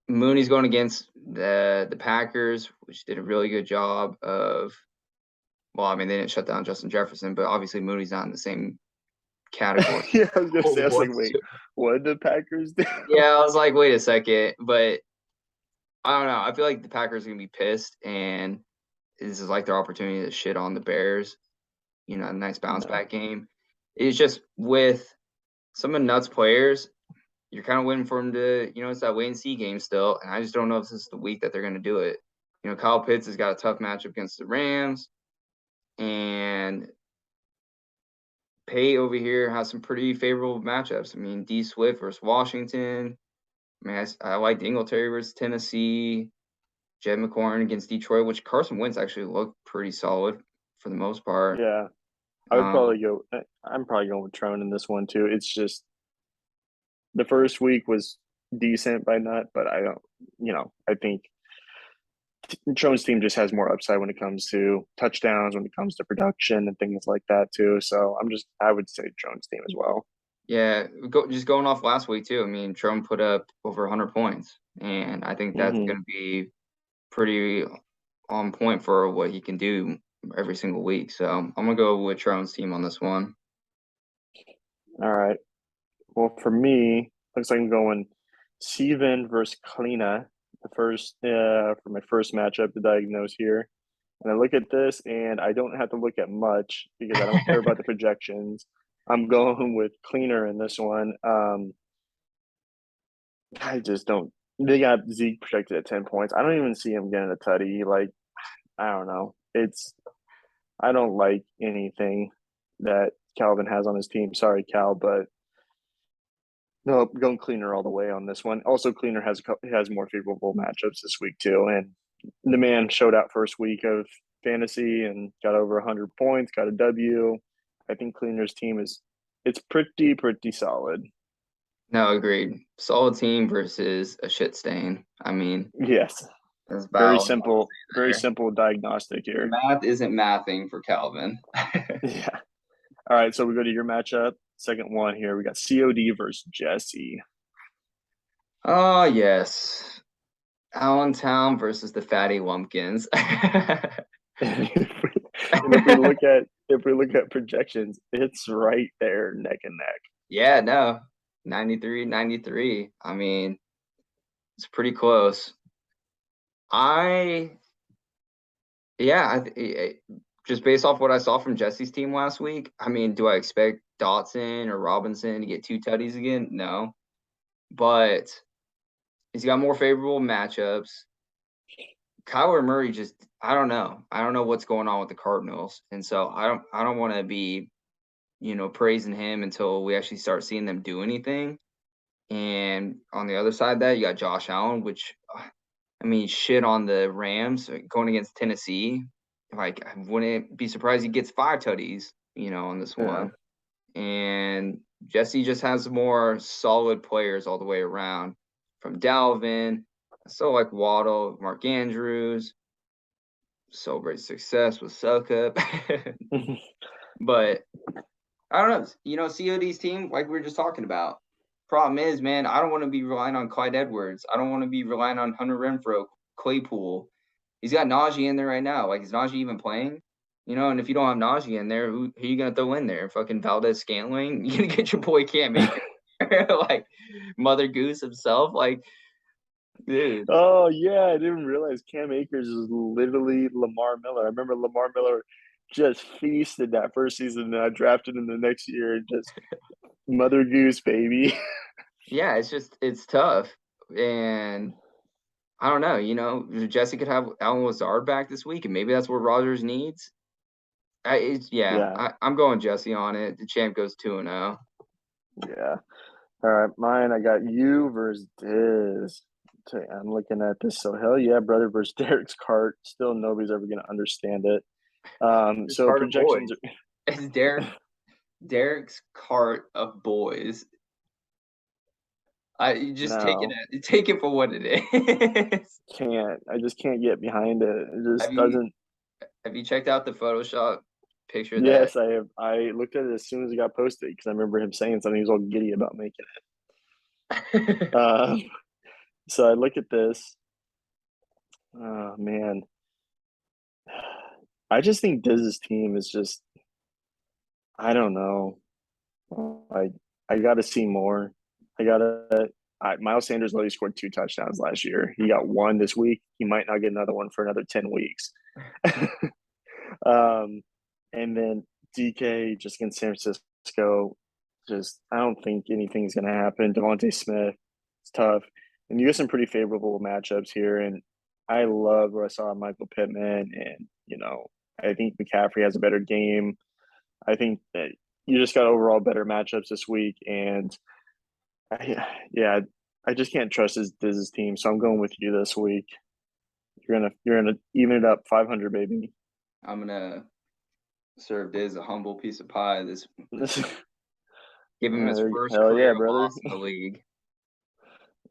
Mooney's going against the Packers, which did a really good job of. Well, I mean, they didn't shut down Justin Jefferson, but obviously Mooney's not in the same category. Yeah, I was gonna say, I was like, What's wait, what did the Packers do? Yeah, I was like, wait a second, but I don't know. I feel like the Packers are gonna be pissed, and this is like their opportunity to shit on the Bears. A nice bounce No. back game. It's just with some of Nuts players, you're kind of waiting for them to, it's that wait and see game still, and I just don't know if this is the week that they're gonna do it. Kyle Pitts has got a tough matchup against the Rams, and Pay over here has some pretty favorable matchups. I mean, D Swift versus Washington. I mean, I like Ingleterry versus Tennessee. Jed McCorn against Detroit, which Carson Wentz actually looked pretty solid for the most part. Yeah. I would Um, probably go. I'm probably going with Trone in this one too. It's just the first week was decent by not, but I don't. I think Trone's team just has more upside when it comes to touchdowns, when it comes to production and things like that too. So I would say Trone's team as well. yeah, just going off last week too. I mean, Trump put up over 100 points, and I think that's Hmm. going to be pretty on point for what he can do every single week. So I'm gonna go with Trone's team on this one. All right. Well, for me, looks like I'm going Steven versus Kalina, the first for my first matchup to diagnose here. And I look at this, and I don't have to look at much because I don't care about the projections. I'm going with Cleaner in this one. I just don't. They got Zeke projected at 10 points. I don't even see him getting a tutty. Like I don't know. I don't like anything that Calvin has on his team. Sorry, Cal, but no, going Cleaner all the way on this one. Also, Cleaner has more favorable matchups this week too, and the man showed out first week of fantasy and got over 100 points, got a W. I think Cleaner's team is it's pretty solid. No, agreed. Solid team versus a shit stain. I mean, Yes, that's about all I'll say very there. simple diagnostic The here. math isn't mathing for Calvin. Yeah. All right, so we go to your matchup. Second one here. We got COD versus Jesse. Oh yes, Allentown versus the Fatty Lumpkins. And if we look at projections, it's right there neck and neck. Yeah, no, 93, 93. I mean, it's pretty close. I Yeah, just based off what I saw from Jesse's team last week, I mean, do I expect Dotson or Robinson to get two tutties again? No, but he's got more favorable matchups. Kyler Murray just, I don't know. I don't know what's going on with the Cardinals, and so I don't want to be, praising him until we actually start seeing them do anything. And on the other side of that, you got Josh Allen, which I mean, shit on the Rams going against Tennessee. Like, I wouldn't be surprised he gets five tutties, on this Yeah. one. And Jesse just has more solid players all the way around, from Dalvin, so like Waddle, Mark Andrews, celebrate success with Sacko. But I don't know, COD's team, like we were just talking about. Problem is, man, I don't want to be relying on Clyde Edwards. I don't want to be relying on Hunter Renfro, Claypool. He's got Najee in there right now. Like, is Najee even playing? And if you don't have Najee in there, who are you gonna throw in there? Fucking Valdez Scantling? You gonna get your boy Cam Akers, like Mother Goose himself? Like, dude, Oh yeah, I didn't realize Cam Akers is literally Lamar Miller. I remember Lamar Miller just feasted that first season, and I drafted him the next year and just Mother Goose baby. yeah, it's tough, and I don't know. Jesse could have Alan Lazard back this week, and maybe that's what Rogers needs. Yeah, Yeah, I'm going Jesse on it. The champ goes 2-0. yeah. All right, mine. I got you versus Diz. I'm looking at this. So hell yeah, brother versus Derek's cart. Still, nobody's ever gonna understand it. It's So cart of projections. boys. It's Derek's cart of boys. You just No, take it for what it is. can't. I just can't get behind it. It Have just you doesn't. have you checked out the Photoshop picture that Yes, I have. I looked at it as soon as it got posted because I remember him saying something. He was all giddy about making it. So I look at this. Oh man, I just think Diz's team is just. I don't know. I I got to see more. I gotta. Miles Sanders literally scored two touchdowns last year. He got one this week. He might not get another one for another 10 weeks. um, and then DK just against San Francisco. Just I don't think anything's gonna happen. Devontae Smith, it's tough, and you get some pretty favorable matchups here. And I love what I saw in Michael Pittman, and I think McCaffrey has a better game. I think that you just got overall better matchups this week, and yeah, I just can't trust his team. So I'm going with you this week. You're gonna even it up 500, baby. I'm gonna served as a humble piece of pie. This week. Give him his Uh, first hell career yeah, brother. loss in the league.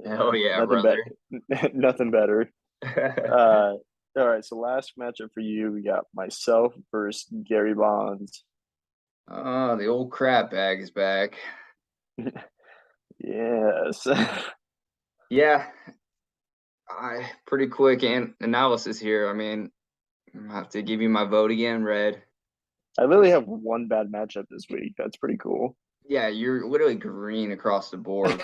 Yeah, Hell yeah, nothing better. brother. Nothing better. Uh, all right. So last matchup for you, we got myself versus Gary Bonds. Oh, the old crap bag is back. Yes. Yeah, I pretty quick analysis here. I mean, I have to give you my vote again, Red. I literally have one bad matchup this week. That's pretty cool. Yeah, you're literally green across the board.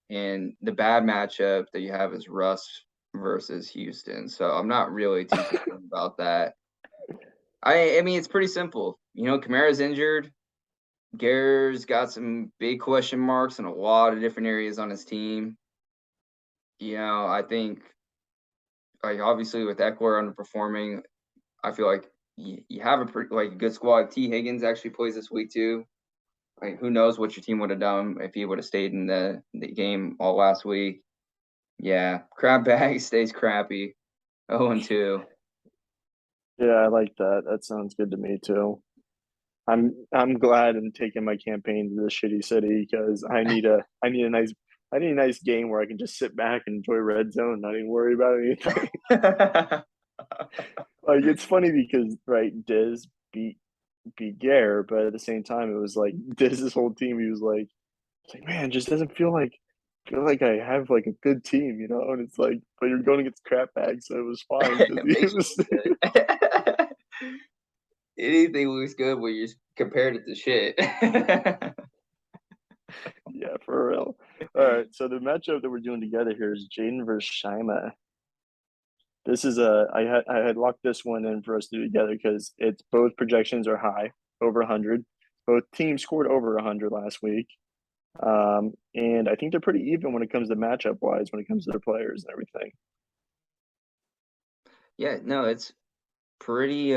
And the bad matchup that you have is Russ versus Houston. So I'm not really too concerned about that. I mean, it's pretty simple. Kamara's injured. Gare's got some big question marks in a lot of different areas on his team. I think like obviously with Eckler underperforming, I feel like you have a pretty like good squad. T. Higgins actually plays this week too. Like who knows what your team would have done if he would have stayed in the game all last week. Yeah, crab bag stays crappy. 0-2. Yeah, I like that. That sounds good to me too. I'm glad I'm taking my campaign to this shitty city because I need a nice game where I can just sit back and enjoy red zone, and not even worry about anything. Like it's funny because right, Diz beat Gare, but at the same time it was like Diz's whole team, he was like, man, it just doesn't feel like I have like a good team, you know? And it's like, but you're going against crap bags, so it was fine because It it makes you was look good. Anything looks good when you compared it to shit. yeah, for real. All right, so the matchup that we're doing together here is Jaden versus Shima. This is I had locked this one in for us to do together because it's both projections are high, over 100. Both teams scored over 100 last week. And I think they're pretty even when it comes to matchup wise, when it comes to their players and everything. Yeah, no, it's pretty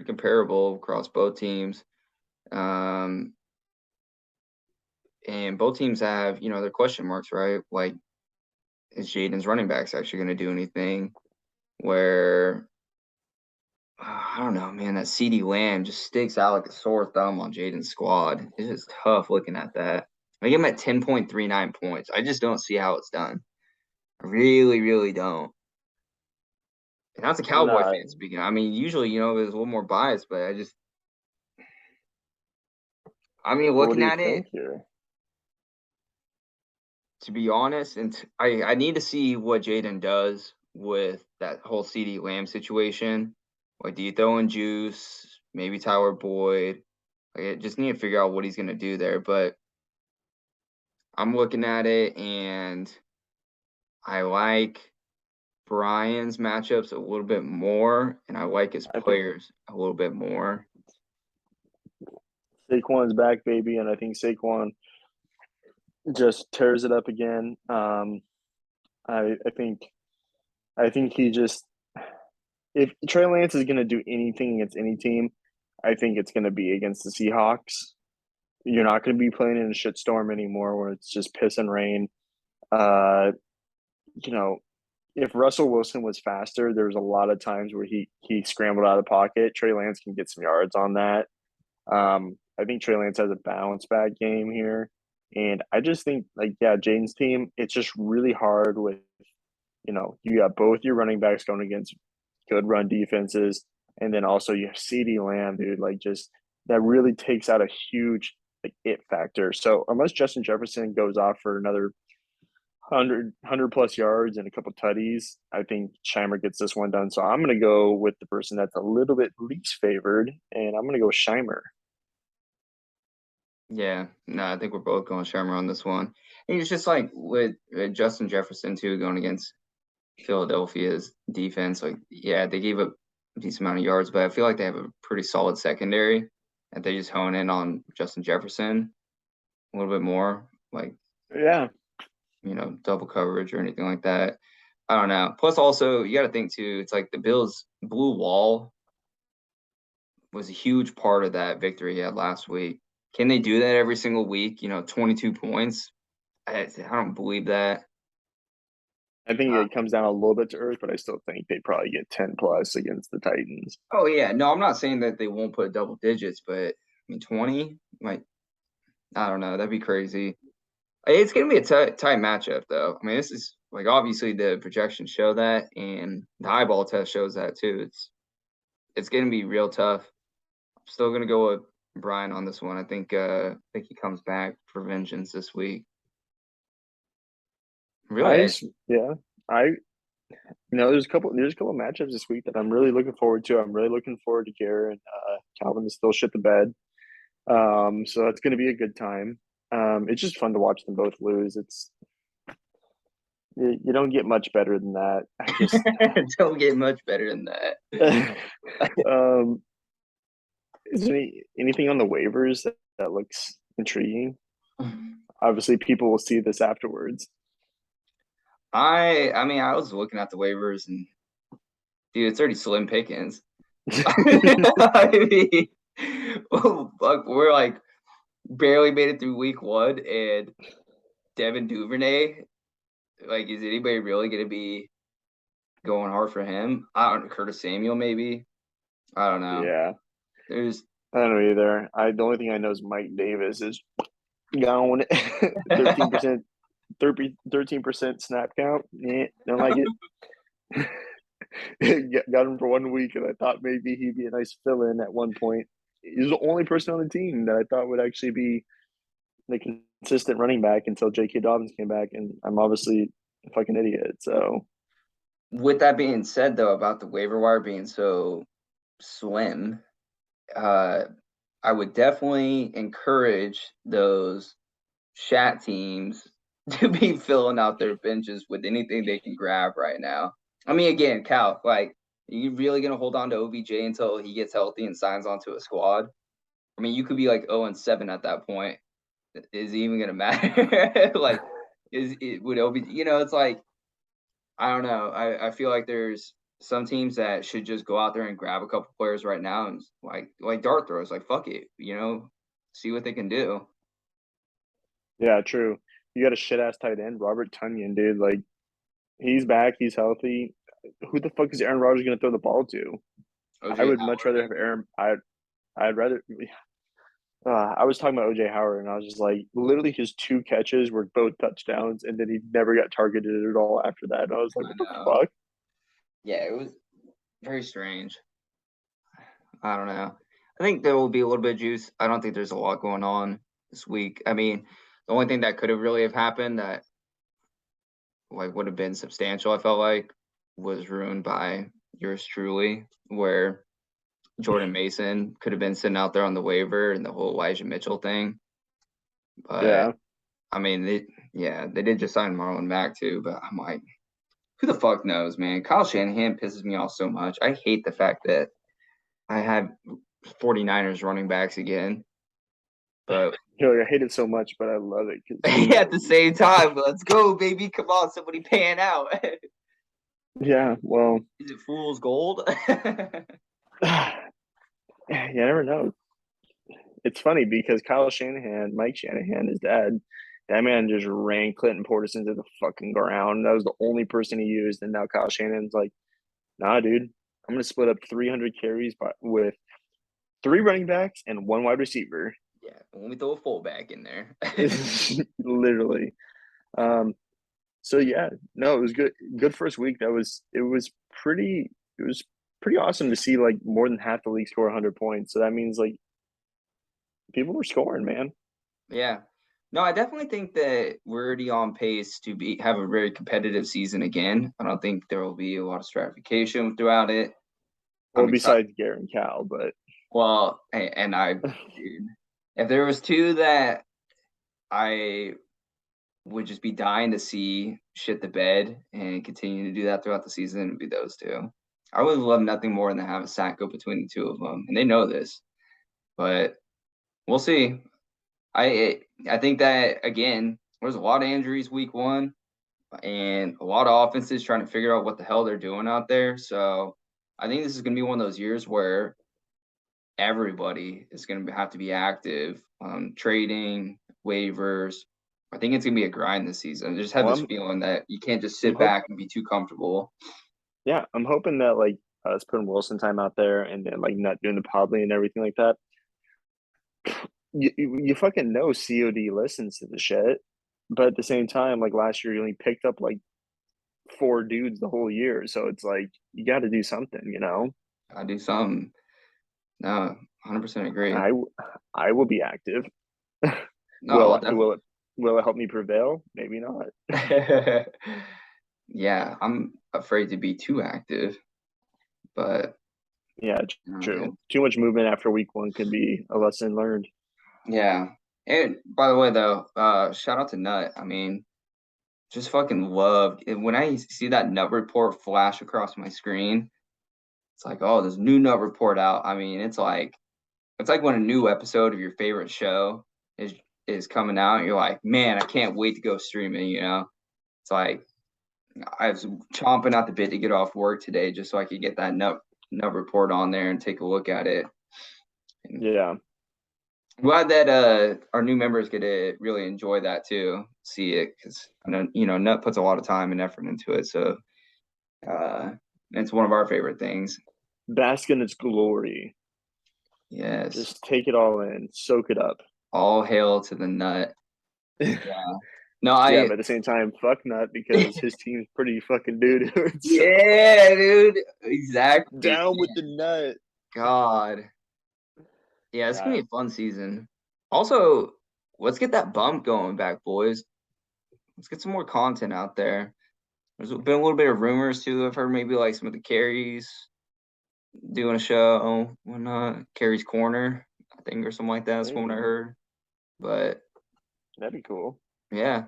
comparable across both teams. Um, and both teams have, their question marks, right? Like, is Jaden's running backs actually going to do anything? Where I don't know, man, that CD Lamb just sticks out like a sore thumb on Jaden's squad. It's just tough looking at that. I give him at 10.39 points. I just don't see how it's done. I really, really don't. And that's a Cowboy Nah, fan speaking. I mean, usually, there's a little more bias, but I mean, what do looking you at it, think here? to be honest, and I need to see what Jaden does with that whole CD Lamb situation. Like, do you throw in Juice, maybe Tyler Boyd? Like, I just need to figure out what he's gonna do there. But I'm looking at it, and I like Brian's matchups a little bit more, and I like his I think players a little bit more. Saquon's back, baby, and I think Saquon just tears it up again. I, I think I think he just if Trey Lance is going to do anything against any team, I think it's going to be against the Seahawks. You're not going to be playing in a shitstorm anymore where it's just piss and rain. Uh, you know, if Russell Wilson was faster, there's a lot of times where he scrambled out of the pocket. Trey Lance can get some yards on that. I think Trey Lance has a bounce back game here. And I just think like yeah, Jaden's team, it's just really hard with you got both your running backs going against good run defenses, and then also you have CD Lamb, dude, like just that really takes out a huge like it factor. So unless Justin Jefferson goes off for another 100 plus yards and a couple tutties, I think Shimer gets this one done. So I'm going to go with the person that's a little bit least favored, and I'm going to go with Shimer. Yeah, no, I think we're both going Shermer on this one. And it's just like with Justin Jefferson too going against Philadelphia's defense. Like, yeah, they gave up a decent amount of yards, but I feel like they have a pretty solid secondary, and they just hone in on Justin Jefferson a little bit more, like Yeah, double coverage or anything like that. I don't know. Plus, also you got to think too. It's like the Bills' blue wall was a huge part of that victory he had last week. Can they do that every single week? 22 points. I don't believe that. I think it comes down a little bit to earth, but I still think they probably get 10 plus against the Titans. Oh yeah, no, I'm not saying that they won't put double digits, but I mean 20, like I don't know, that'd be crazy. It's gonna be a tight matchup though. I mean, this is like obviously the projections show that, and the eyeball test shows that too. It's gonna be real tough. I'm still gonna go with Brian on this one. I think he comes back for vengeance this week. I Really, just yeah. I there's a couple matchups this week that I'm really looking forward to. I'm really looking forward to Garrett and Calvin to still shit the bed. So that's gonna be a good time. It's just fun to watch them both lose. You don't get much better than that. I just don't get much better than that. um is there anything on the waivers that looks intriguing? Obviously people will see this afterwards. I mean, I was looking at the waivers and dude, it's already slim pickings. I mean, fuck, we're like barely made it through week one, and Devin Duvernay, like, is anybody really gonna be going hard for him? I don't know, Curtis Samuel maybe. I don't know. Yeah. There's I don't know either. The only thing I know is Mike Davis is gone 13%, 13% snap count. Yeah, don't like it. Got him for 1 week, and I thought maybe he'd be a nice fill in at one point. He's the only person on the team that I thought would actually be the consistent running back until J.K. Dobbins came back, and I'm obviously a fucking idiot. So with that being said though, about the waiver wire being so slim, uh I would definitely encourage those chat teams to be filling out their benches with anything they can grab right now. I mean, again, Cal, like, are you really gonna hold on to OBJ until he gets healthy and signs onto a squad? I mean, you could be like 0-7 at that point. Is it even gonna matter? Like, is it would OBJ? It's like I don't know. I feel like there's some teams that should just go out there and grab a couple players right now and like dart throws, like fuck it, see what they can do. yeah, true. You got a shit ass tight end, Robert Tunyon, dude. Like he's back, he's healthy. Who the fuck is Aaron Rodgers going to throw the ball to? I OJ would much Howard, rather have Aaron. I'd rather. I was talking about OJ Howard, and I was just like, literally, his two catches were both touchdowns, and then he never got targeted at all after that. And I was like, I what the know. fuck? Yeah, it was very strange. I don't know. I think there will be a little bit of juice. I don't think there's a lot going on this week. I mean, the only thing that could have really have happened that like would have been substantial, I felt like, was ruined by yours truly, where Jordan Mason could have been sitting out there on the waiver and the whole Elijah Mitchell thing. But Yeah, I mean, they did just sign Marlon Mack too. But I'm like, who the fuck knows, man? Kyle Shanahan pisses me off so much. I hate the fact that I have 49ers running backs again. But I hate it so much, but I love it because he. at the same time, let's go, baby. Come on, somebody pan out. Yeah, well, Is it fool's gold? you never know. It's funny because Kyle Shanahan, Mike Shanahan, his dad, that man just ran Clinton Portis into the fucking ground. That was the only person he used, and now Kyle Shanahan's like, nah, dude, I'm gonna split up 300 carries with three running backs and one wide receiver. Yeah, let me throw a fullback in there. Literally. Um, so yeah, no, it was good. Good first week. It was pretty awesome to see like more than half the league score 100 points. So that means like people were scoring, man. Yeah. No, I definitely think that we're already on pace to be have a very competitive season again. I don't think there will be a lot of stratification throughout it. Well, I'm excited. besides Garrett and Cal, but Well, dude, if there was two that I would just be dying to see shit the bed and continue to do that throughout the season, it'd be those two. I would love nothing more than to have a Sacko between the two of them, and they know this. But we'll see. I think that again, there's a lot of injuries week one, and a lot of offenses trying to figure out what the hell they're doing out there. So I think this is going to be one of those years where everybody is going to have to be active on trading waivers, I think it's gonna be a grind this season. I just have Well, this feeling that you can't just I'm sit hope back and be too comfortable. yeah, I'm hoping that like us putting Wilson time out there and then like not doing the Podley and everything like that. You fucking know COD listens to the shit, but at the same time, like last year, you only picked up like four dudes the whole year, so it's like you got to do something, you know. I do something. No, 100% agree. I I will be active. No, I'll Will definitely. will it help me prevail? Maybe not. Yeah, I'm afraid to be too active, but Yeah, dude. true. Too much movement after week one could be a lesson learned. Yeah. And by the way, though, shout out to Nut. I mean, just fucking love when I see that Nut report flash across my screen. It's like, oh, there's a new Nut report out. I mean, it's like when a new episode of your favorite show is coming out. You're like, man, I can't wait to go streaming. It's like I was chomping at the bit to get off work today just so I could get that Nut report on there and take a look at it. And Yeah, glad that our new members get to really enjoy that too, see it because I know Nut puts a lot of time and effort into it, so uh, it's one of our favorite things. bask in its glory. Yes, Just take it all in, soak it up. all hail to the Nut. Yeah, no, Yeah, I but at the same time, fuck Nut because his team's pretty fucking doo doo. So yeah, dude, exactly. down with the Nut. God, yeah, it's gonna Yeah. be a fun season. Also, let's get that bump going back, boys. Let's get some more content out there. There's been a little bit of rumors too. I've heard maybe like some of the carries doing a show, whatnot. Carrie's Corner, I think, or something like that. That's what I Maybe. heard. But That'd be cool. yeah,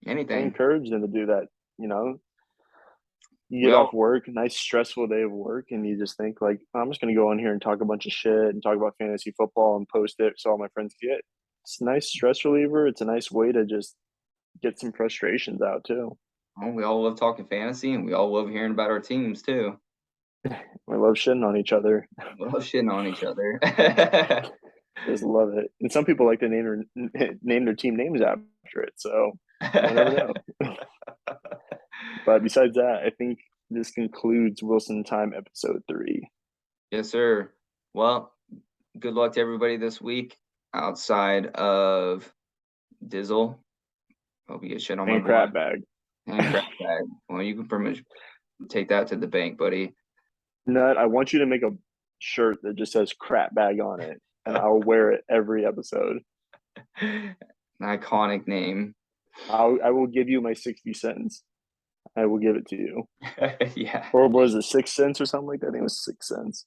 I anything. encourage them to do that. You know, you We get off all work, nice stressful day of work, and you just think like, I'm just gonna go in here and talk a bunch of shit and talk about fantasy football and post it so all my friends get it. It's a nice stress reliever. It's a nice way to just get some frustrations out too. we all love talking fantasy, and we all love hearing about our teams too. We love shitting on each other. We love shitting on each other. Just love it. And some people like to name their team names after it. So you never know. But besides that, I think this concludes Wilson Time episode 3. Yes, sir. Well, good luck to everybody this week outside of Dizzle. Hope you get shit on my And boy. crap bag. And crap bag. Well, you can pretty much take that to the bank, buddy. Nut, I want you to make a shirt that just says crap bag on it, and I'll wear it every episode. An iconic name. I will give you my 60 cents. I will give it to you. Yeah. Or was it 6 cents or something like that? I think it was 6 cents.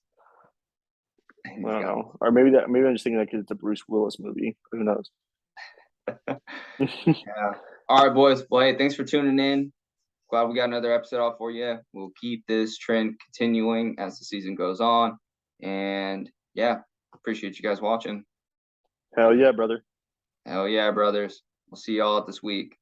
I don't know. Or maybe I'm just thinking that because it's a Bruce Willis movie. Who knows? Yeah. All right, boys. Well, hey, thanks for tuning in. Glad we got another episode off for you. We'll keep this trend continuing as the season goes on. And yeah, appreciate you guys watching. Hell yeah, brother. Hell yeah, brothers. We'll see y'all this week.